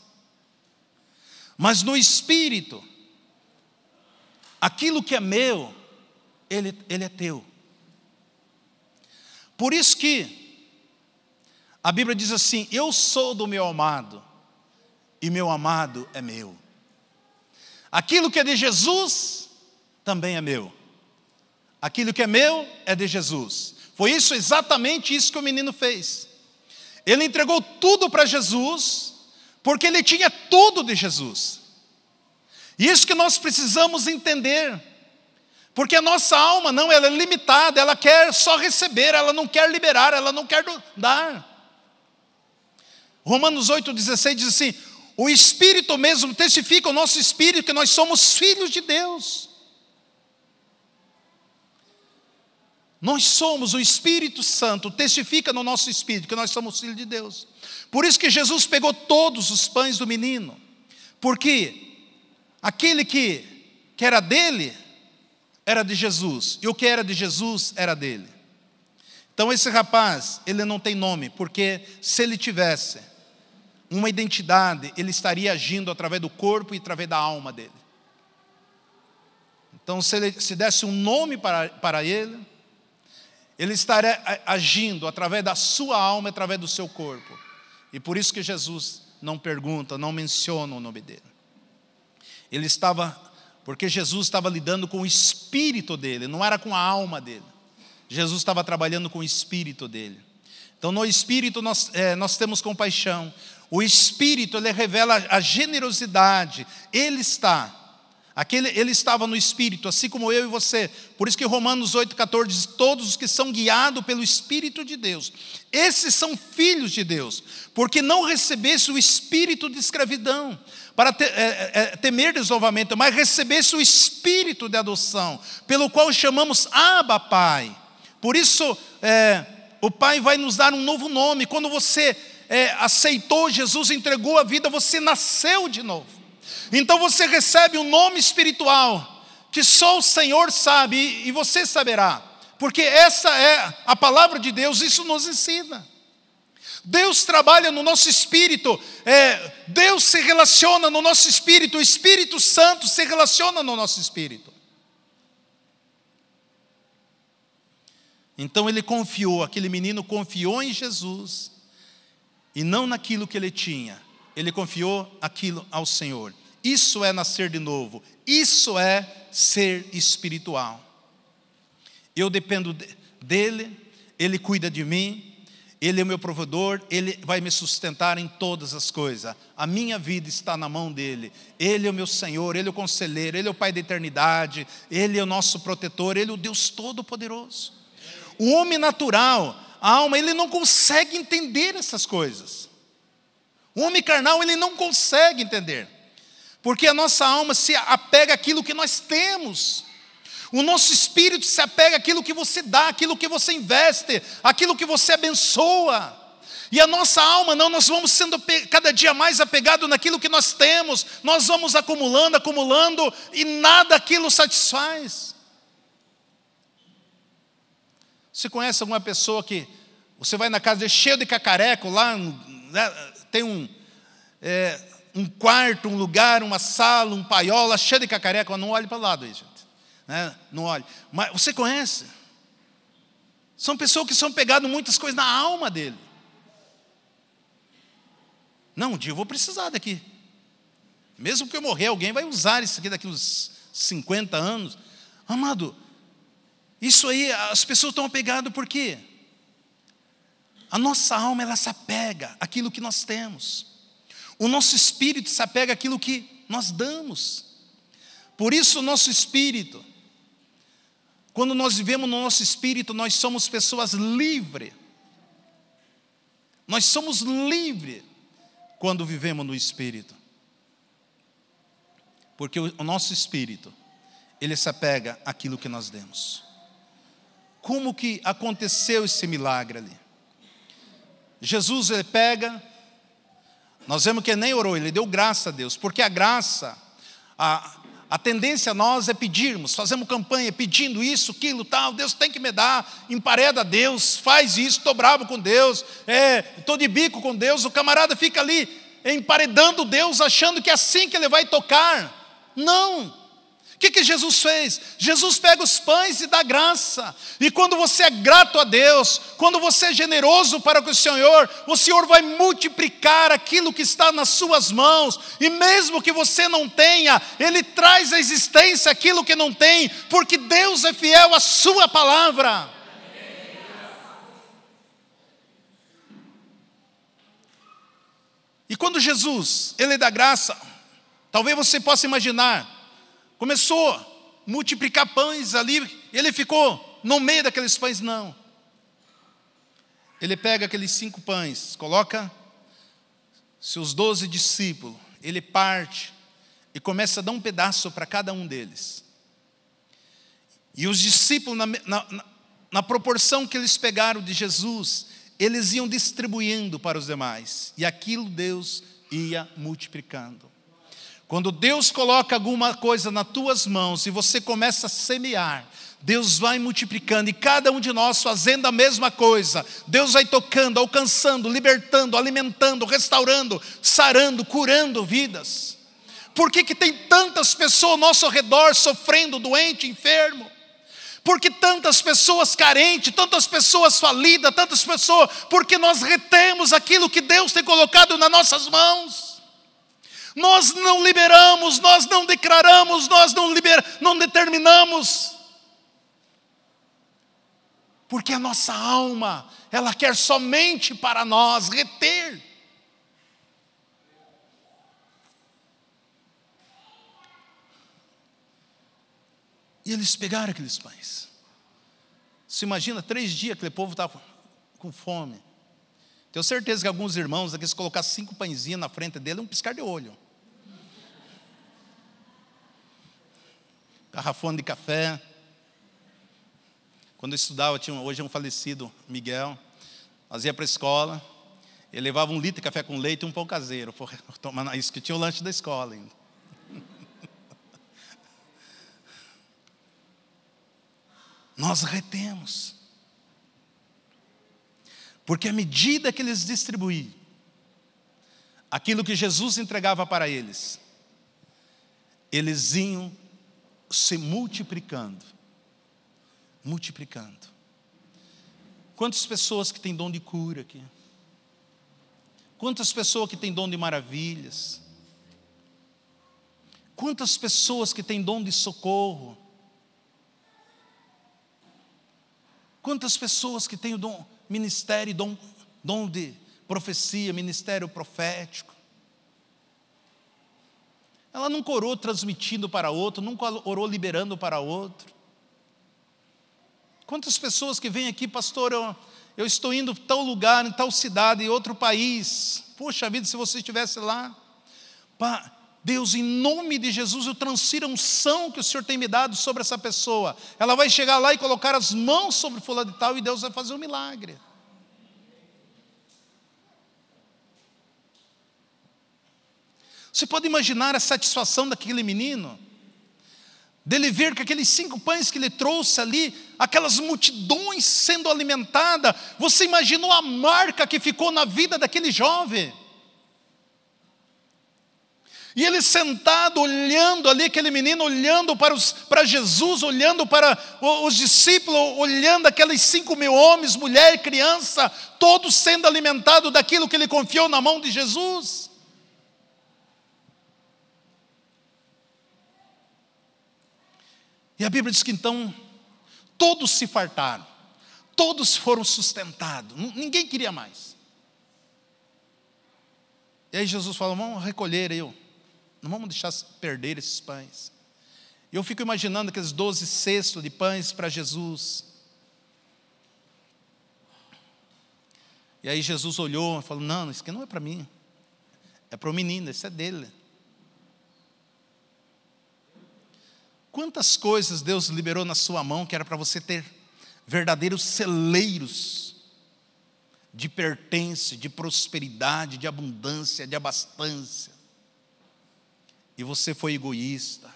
Mas no espírito, aquilo que é meu, ele é teu. Por isso que a Bíblia diz assim, eu sou do meu amado, e meu amado é meu. Aquilo que é de Jesus, também é meu. Aquilo que é meu, é de Jesus. Foi exatamente isso que o menino fez. Ele entregou tudo para Jesus, porque ele tinha tudo de Jesus. E isso que nós precisamos entender. Porque a nossa alma, não, ela é limitada, ela quer só receber, ela não quer liberar, ela não quer dar. Romanos 8,16 diz assim, o Espírito mesmo testifica o nosso Espírito que nós somos filhos de Deus. Nós somos, o Espírito Santo testifica no nosso Espírito que nós somos filhos de Deus. Por isso que Jesus pegou todos os pães do menino. Porque aquele que era dele, era de Jesus. E o que era de Jesus, era dele. Então esse rapaz, ele não tem nome. Porque se ele tivesse uma identidade, ele estaria agindo através do corpo e através da alma dele. Então se desse um nome para ele, ele estaria agindo através da sua alma, através do seu corpo. E por isso que Jesus não pergunta, não menciona o nome dele. Porque Jesus estava lidando com o espírito dele, não era com a alma dele. Jesus estava trabalhando com o espírito dele. Então no espírito nós temos compaixão. O espírito, ele revela a generosidade. Ele estava no espírito, assim como eu e você. Por isso que Romanos 8,14 diz, todos os que são guiados pelo Espírito de Deus, esses são filhos de Deus, porque não recebesse o espírito de escravidão, para temer desovamento, mas recebesse o espírito de adoção, pelo qual chamamos Abba, Pai. Por isso, o Pai vai nos dar um novo nome. Quando você aceitou Jesus, entregou a vida, você nasceu de novo. Então você recebe um nome espiritual, que só o Senhor sabe, e você saberá, porque essa é a palavra de Deus, isso nos ensina. Deus trabalha no nosso espírito, Deus se relaciona no nosso espírito, o Espírito Santo se relaciona no nosso espírito. Então aquele menino confiou em Jesus, e não naquilo que ele tinha, ele confiou aquilo ao Senhor. Isso é nascer de novo, isso é ser espiritual. Eu dependo dele, ele cuida de mim, ele é o meu provedor, ele vai me sustentar em todas as coisas. A minha vida está na mão dele. Ele é o meu Senhor, ele é o conselheiro, ele é o Pai da eternidade, ele é o nosso protetor, ele é o Deus Todo-Poderoso. O homem natural, a alma, ele não consegue entender essas coisas. O homem carnal, ele não consegue entender. Porque a nossa alma se apega àquilo que nós temos. O nosso espírito se apega àquilo que você dá, àquilo que você investe, àquilo que você abençoa. E a nossa alma não, nós vamos sendo cada dia mais apegados naquilo que nós temos. Nós vamos acumulando, e nada aquilo satisfaz. Você conhece alguma pessoa que você vai na casa dele cheio de cacareco, lá tem um quarto, um lugar, uma sala, um paiola cheio de cacareco, não olhe para o lado aí, gente. Não olhe. Mas você conhece? São pessoas que são pegadas muitas coisas na alma dele. Não, um dia eu vou precisar daqui. Mesmo que eu morrer, alguém vai usar isso aqui daqui uns 50 anos. Amado, isso aí, as pessoas estão apegadas por quê? A nossa alma, ela se apega àquilo que nós temos. O nosso espírito se apega àquilo que nós damos. Por isso o nosso espírito, quando nós vivemos no nosso espírito, nós somos pessoas livres. Nós somos livres quando vivemos no espírito. Porque o nosso espírito, ele se apega àquilo que nós demos. Como que aconteceu esse milagre ali? Jesus, ele pega, nós vemos que ele nem orou, ele deu graça a Deus, porque a graça, a tendência a nós é pedirmos, fazemos campanha pedindo isso, aquilo, tal, Deus tem que me dar, empareda a Deus, faz isso, estou bravo com Deus, estou de bico com Deus, o camarada fica ali emparedando Deus, achando que é assim que ele vai tocar. Não! O que Jesus fez? Jesus pega os pães e dá graça. E quando você é grato a Deus, quando você é generoso para com o Senhor vai multiplicar aquilo que está nas suas mãos. E mesmo que você não tenha, Ele traz à existência aquilo que não tem, porque Deus é fiel à sua palavra. E quando Jesus, Ele dá graça, talvez você possa imaginar, começou a multiplicar pães ali, ele ficou no meio daqueles pães, não. Ele pega aqueles 5 pães, coloca seus 12 discípulos, ele parte e começa a dar um pedaço para cada um deles. E os discípulos, na proporção que eles pegaram de Jesus, eles iam distribuindo para os demais. E aquilo Deus ia multiplicando. Quando Deus coloca alguma coisa nas tuas mãos e você começa a semear, Deus vai multiplicando, e cada um de nós fazendo a mesma coisa, Deus vai tocando, alcançando, libertando, alimentando, restaurando, sarando, curando vidas. Por que tem tantas pessoas ao nosso redor sofrendo, doente, enfermo? Por que tantas pessoas carentes, tantas pessoas falidas, tantas pessoas? Porque nós retemos aquilo que Deus tem colocado nas nossas mãos. Nós não liberamos, nós não declaramos, nós não determinamos. Porque a nossa alma, ela quer somente para nós reter. E eles pegaram aqueles pães. Você imagina, 3 dias aquele povo estava com fome. Tenho certeza que alguns irmãos aqui, se colocar 5 pãezinhos na frente dele, é um piscar de olho. Garrafone de café. Quando eu estudava, hoje é um falecido, Miguel. Nós ia para a escola, ele levava 1 litro de café com leite e um pão caseiro. Isso que tinha o lanche da escola ainda. Nós retemos. Porque à medida que eles distribuíam aquilo que Jesus entregava para eles, eles iam se multiplicando. Multiplicando. Quantas pessoas que têm dom de cura aqui? Quantas pessoas que têm dom de maravilhas? Quantas pessoas que têm dom de socorro? Quantas pessoas que têm o dom, ministério, dom de profecia, ministério profético? Ela nunca orou transmitindo para outro, nunca orou liberando para outro. Quantas pessoas que vêm aqui, pastor, eu estou indo em tal lugar, em tal cidade, em outro país. Puxa vida, se você estivesse lá. Deus, em nome de Jesus, eu transfiro a unção que o Senhor tem me dado sobre essa pessoa. Ela vai chegar lá e colocar as mãos sobre fulano de tal e Deus vai fazer um milagre. Você pode imaginar a satisfação daquele menino? Dele ver que aqueles 5 pães que ele trouxe ali, aquelas multidões sendo alimentadas. Você imaginou a marca que ficou na vida daquele jovem? E ele sentado, olhando ali, aquele menino, olhando para Jesus, olhando para os discípulos, olhando aqueles 5.000 homens, mulher, criança, todos sendo alimentados daquilo que ele confiou na mão de Jesus. E a Bíblia diz que então, todos se fartaram, todos foram sustentados, ninguém queria mais. E aí Jesus falou, vamos recolher não vamos deixar perder esses pães. Eu fico imaginando aqueles 12 cestos de pães para Jesus. E aí Jesus olhou e falou, não, isso aqui não é para mim, é para o menino, esse é dele. Quantas coisas Deus liberou na sua mão que era para você ter verdadeiros celeiros de pertence, de prosperidade, de abundância, de abastança. E você foi egoísta.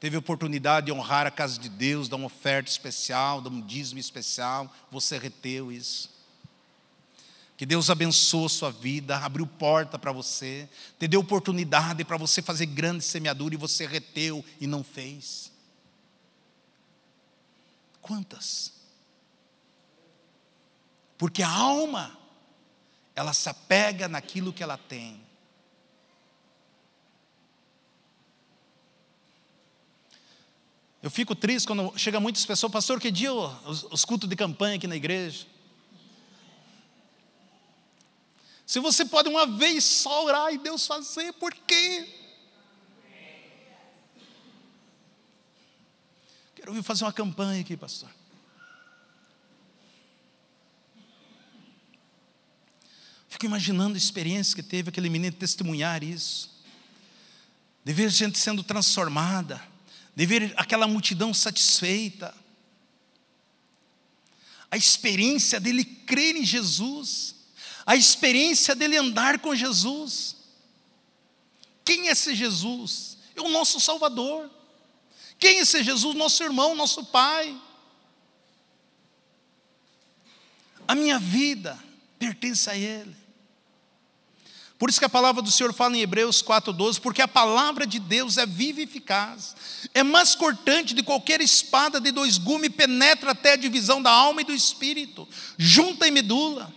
Teve oportunidade de honrar a casa de Deus, dar uma oferta especial, dar um dízimo especial, você reteu isso. Que Deus abençoe a sua vida, abriu porta para você, te deu oportunidade para você fazer grande semeadura e você reteu e não fez. Quantas? Porque a alma, ela se apega naquilo que ela tem. Eu fico triste quando chega muitas pessoas, pastor, que dia os cultos de campanha aqui na igreja? Se você pode uma vez só orar e Deus fazer, por quê? Quero vir fazer uma campanha aqui, pastor. Fico imaginando a experiência que teve aquele menino testemunhar isso. De ver gente sendo transformada. De ver aquela multidão satisfeita. A experiência dele crer em Jesus. A experiência dele andar com Jesus. Quem é esse Jesus? É o nosso Salvador. Quem é esse Jesus? Nosso irmão, nosso Pai. A minha vida pertence a Ele. Por isso que a palavra do Senhor fala em Hebreus 4:12, porque a palavra de Deus é viva e eficaz, é mais cortante de qualquer espada de 2 gumes, penetra até a divisão da alma e do espírito, junta e medula,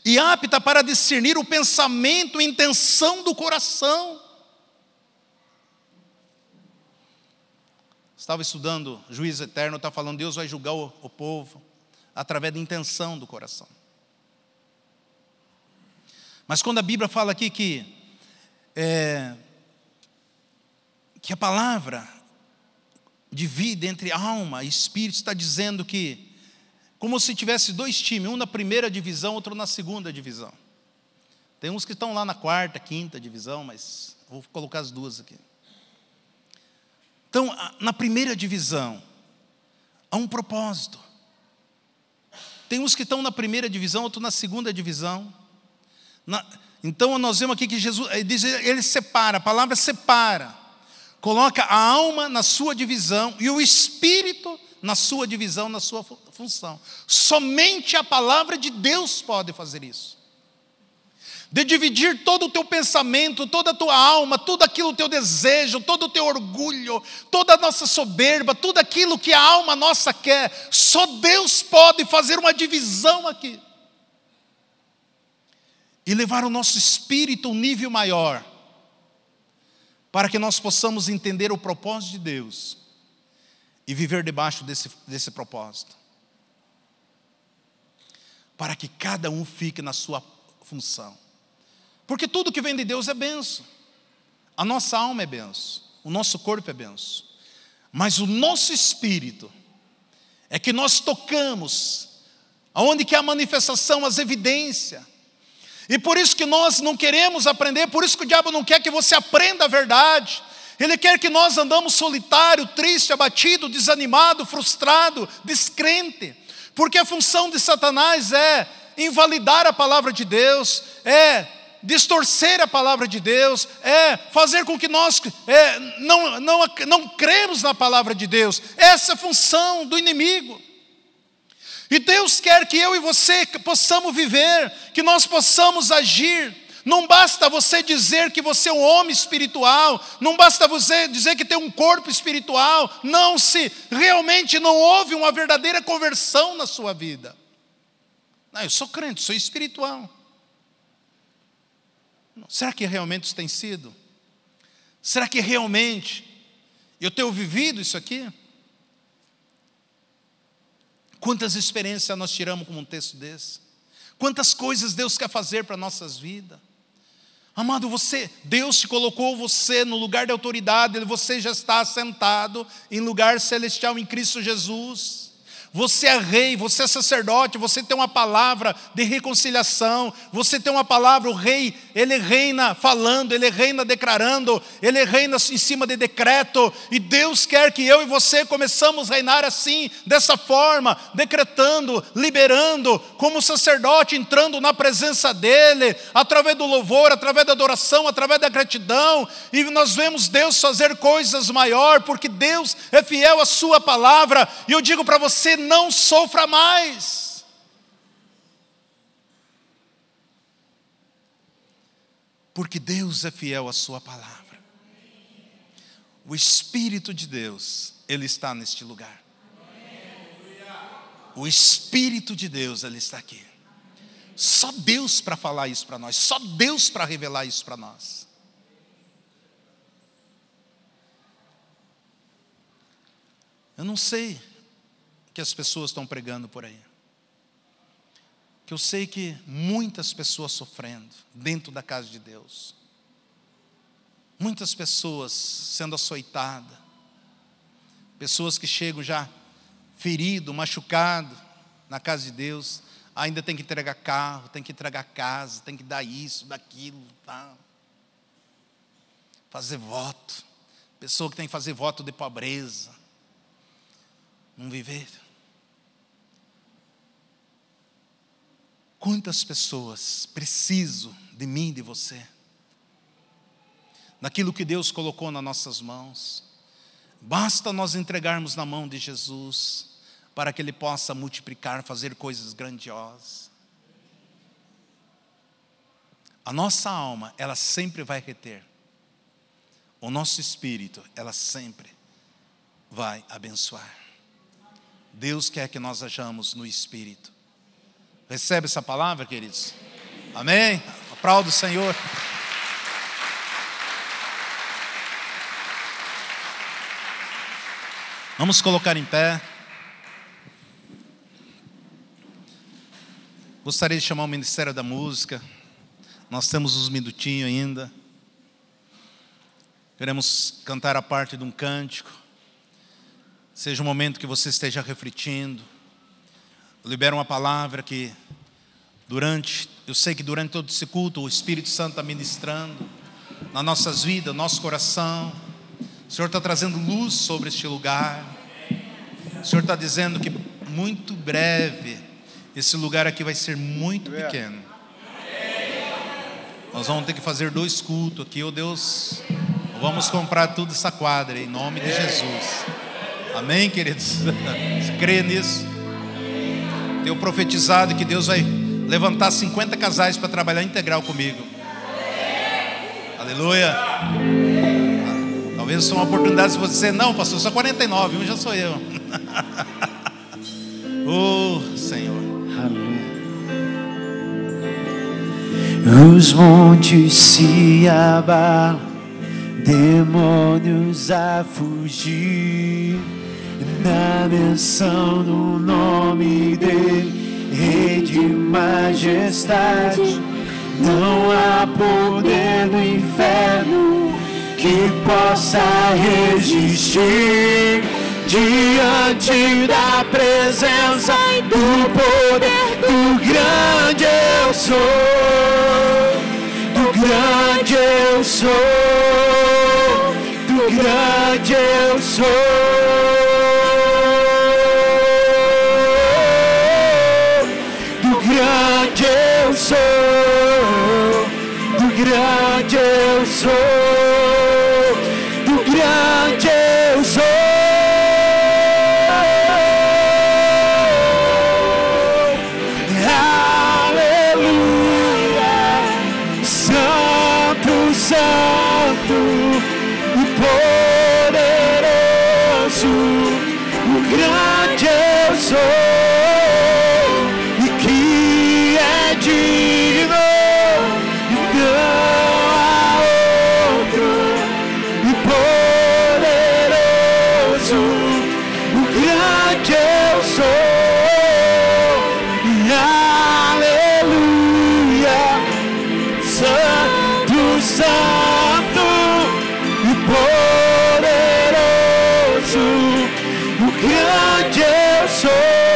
e apta para discernir o pensamento e a intenção do coração. Estava estudando Juízo Eterno, está falando, Deus vai julgar o povo através da intenção do coração. Mas quando a Bíblia fala aqui que a palavra divide entre alma e espírito, está dizendo que, como se tivesse 2 times, um na primeira divisão, outro na segunda divisão. Tem uns que estão lá na 4ª, 5ª divisão, mas vou colocar as duas aqui. Então, na primeira divisão, há um propósito. Tem uns que estão na primeira divisão, outro na segunda divisão. Então nós vemos aqui que Jesus, ele separa, a palavra separa, coloca a alma na sua divisão e o espírito na sua divisão, na sua função. Somente a palavra de Deus pode fazer isso. De dividir todo o teu pensamento, toda a tua alma, tudo aquilo, o teu desejo, todo o teu orgulho, toda a nossa soberba, tudo aquilo que a alma nossa quer, só Deus pode fazer uma divisão aqui. E levar o nosso espírito a um nível maior, para que nós possamos entender o propósito de Deus e viver debaixo desse propósito. Para que cada um fique na sua função. Porque tudo que vem de Deus é benção. A nossa alma é benção, o nosso corpo é benção. Mas o nosso espírito é que nós tocamos, aonde que há a manifestação, as evidências. E por isso que nós não queremos aprender, por isso que o diabo não quer que você aprenda a verdade. Ele quer que nós andamos solitário, triste, abatido, desanimado, frustrado, descrente. Porque a função de Satanás é invalidar a palavra de Deus, é distorcer a palavra de Deus, é fazer com que nós não cremos na palavra de Deus. Essa é a função do inimigo. E Deus quer que eu e você possamos viver, que nós possamos agir. Não basta você dizer que você é um homem espiritual, não basta você dizer que tem um corpo espiritual, não, se realmente não houve uma verdadeira conversão na sua vida. Não, eu sou crente, sou espiritual. Será que realmente isso tem sido? Será que realmente eu tenho vivido isso aqui? Quantas experiências nós tiramos com um texto desse? Quantas coisas Deus quer fazer para nossas vidas? Amado, Deus te colocou você no lugar de autoridade, você já está assentado em lugar celestial em Cristo Jesus. Você é rei, você é sacerdote, você tem uma palavra de reconciliação, você tem uma palavra, o rei, ele reina falando, ele reina declarando, ele reina em cima de decreto, e Deus quer que eu e você começamos a reinar assim, dessa forma, decretando, liberando, como sacerdote, entrando na presença dele, através do louvor, através da adoração, através da gratidão, e nós vemos Deus fazer coisas maiores, porque Deus é fiel à sua palavra, e eu digo para você, não sofra mais. Porque Deus é fiel à sua palavra. O Espírito de Deus, Ele está neste lugar. O Espírito de Deus, Ele está aqui. Só Deus para falar isso para nós, só Deus para revelar isso para nós. Eu não sei que as pessoas estão pregando por aí, que eu sei que muitas pessoas sofrendo dentro da casa de Deus, muitas pessoas sendo açoitadas, pessoas que chegam já ferido, machucado na casa de Deus, ainda tem que entregar carro, tem que entregar casa, tem que dar isso, daquilo, tá? Fazer voto, pessoa que tem que fazer voto de pobreza, não viver. Quantas pessoas precisam de mim e de você, naquilo que Deus colocou nas nossas mãos. Basta nós entregarmos na mão de Jesus, para que Ele possa multiplicar, fazer coisas grandiosas. A nossa alma, ela sempre vai reter. O nosso espírito, ela sempre vai abençoar. Deus quer que nós hajamos no espírito. Recebe essa palavra, queridos? Amém? Aplauda o Senhor. Vamos colocar em pé. Gostaria de chamar o Ministério da Música. Nós temos uns minutinhos ainda. Queremos cantar a parte de um cântico. Seja um momento que você esteja refletindo. Eu libero uma palavra que eu sei que durante todo esse culto o Espírito Santo está ministrando nas nossas vidas, no nosso coração. O Senhor está trazendo luz sobre este lugar. O Senhor está dizendo que muito breve esse lugar aqui vai ser muito pequeno. Nós vamos ter que fazer 2 cultos aqui, oh Deus. Vamos comprar tudo essa quadra em nome de Jesus. Amém, queridos? Você crê nisso? Tenho profetizado que Deus vai levantar 50 casais para trabalhar integral comigo. Aleluia. Talvez seja uma oportunidade de você dizer, não, pastor, só 49, um já sou eu. Oh, Senhor. Aleluia. Os montes se abalam, demônios a fugir, na menção do nome dele, Rei de majestade. Não há poder no inferno que possa resistir diante da presença do poder do grande eu sou, do grande eu sou, do grande eu sou, do grande eu sou, do grande eu sou, do grande eu sou. Poderoso, o grande eu sou.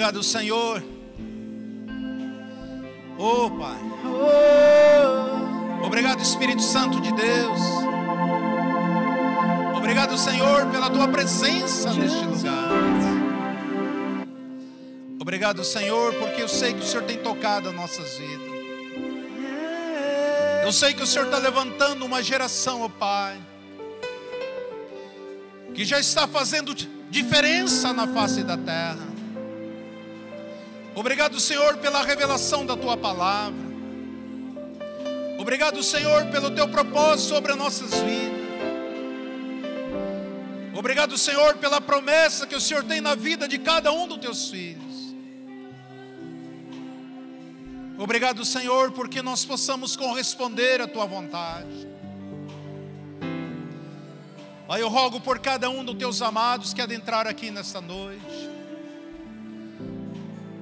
Obrigado, Senhor. Oh, Pai. Obrigado, Espírito Santo de Deus. Obrigado, Senhor, pela Tua presença neste lugar. Obrigado, Senhor, porque eu sei que o Senhor tem tocado as nossas vidas. Eu sei que o Senhor está levantando uma geração, ó Pai, que já está fazendo diferença na face da terra. Obrigado, Senhor, pela revelação da Tua palavra. Obrigado, Senhor, pelo Teu propósito sobre as nossas vidas. Obrigado, Senhor, pela promessa que o Senhor tem na vida de cada um dos Teus filhos. Obrigado, Senhor, porque nós possamos corresponder à Tua vontade. Pai, eu rogo por cada um dos Teus amados que adentraram aqui nesta noite.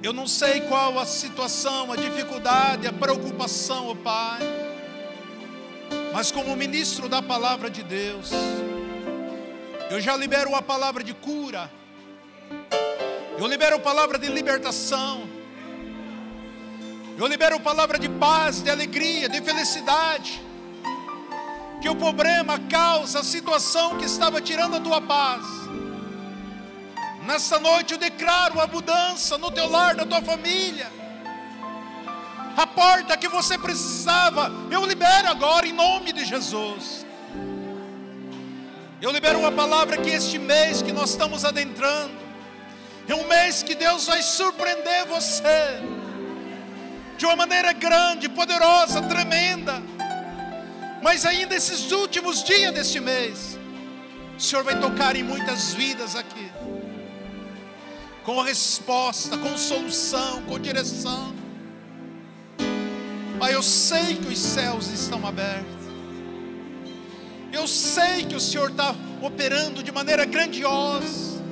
Eu não sei qual a situação, a dificuldade, a preocupação, ó Pai, mas como ministro da palavra de Deus, eu já libero a palavra de cura, eu libero a palavra de libertação, eu libero a palavra de paz, de alegria, de felicidade. Que o problema, a causa, a situação que estava tirando a tua paz, nessa noite eu declaro a mudança no teu lar, na tua família. A porta que você precisava, eu libero agora em nome de Jesus. Eu libero uma palavra que este mês que nós estamos adentrando é um mês que Deus vai surpreender você de uma maneira grande, poderosa, tremenda. Mas ainda esses últimos dias deste mês, o Senhor vai tocar em muitas vidas aqui, com resposta, com solução, com direção. Pai, eu sei que os céus estão abertos. Eu sei que o Senhor está operando de maneira grandiosa.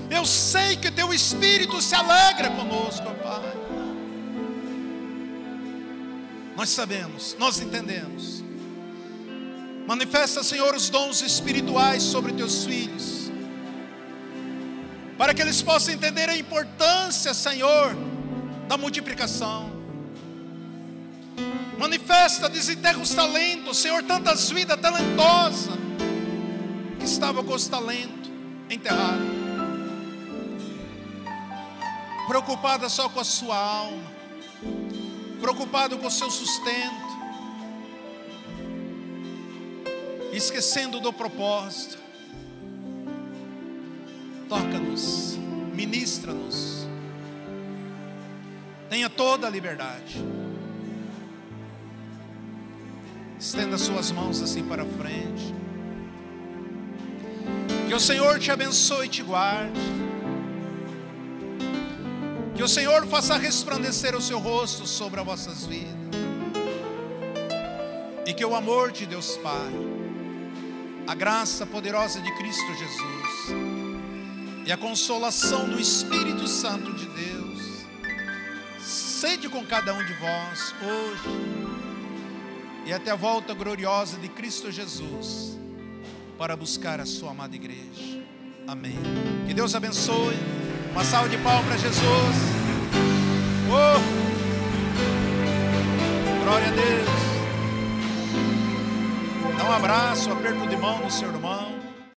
Eu sei que o Teu Espírito se alegra conosco, Pai. Nós sabemos, nós entendemos. Manifesta, Senhor, os dons espirituais sobre Teus filhos, para que eles possam entender a importância, Senhor, da multiplicação. Manifesta, desenterra os talentos, Senhor, tantas vidas talentosas que estavam com os talentos enterrados, preocupada só com a sua alma, preocupado com o seu sustento, esquecendo do propósito. Toca-nos, ministra-nos, tenha toda a liberdade. Estenda suas mãos assim para frente. Que o Senhor te abençoe e te guarde. Que o Senhor faça resplandecer o seu rosto sobre as vossas vidas. E que o amor de Deus Pai, a graça poderosa de Cristo Jesus e a consolação do Espírito Santo de Deus sede com cada um de vós hoje e até a volta gloriosa de Cristo Jesus para buscar a sua amada igreja. Amém. Que Deus abençoe. Uma salva de palmas para Jesus. Oh! Glória a Deus. Dá um abraço, um aperto de mão no seu irmão.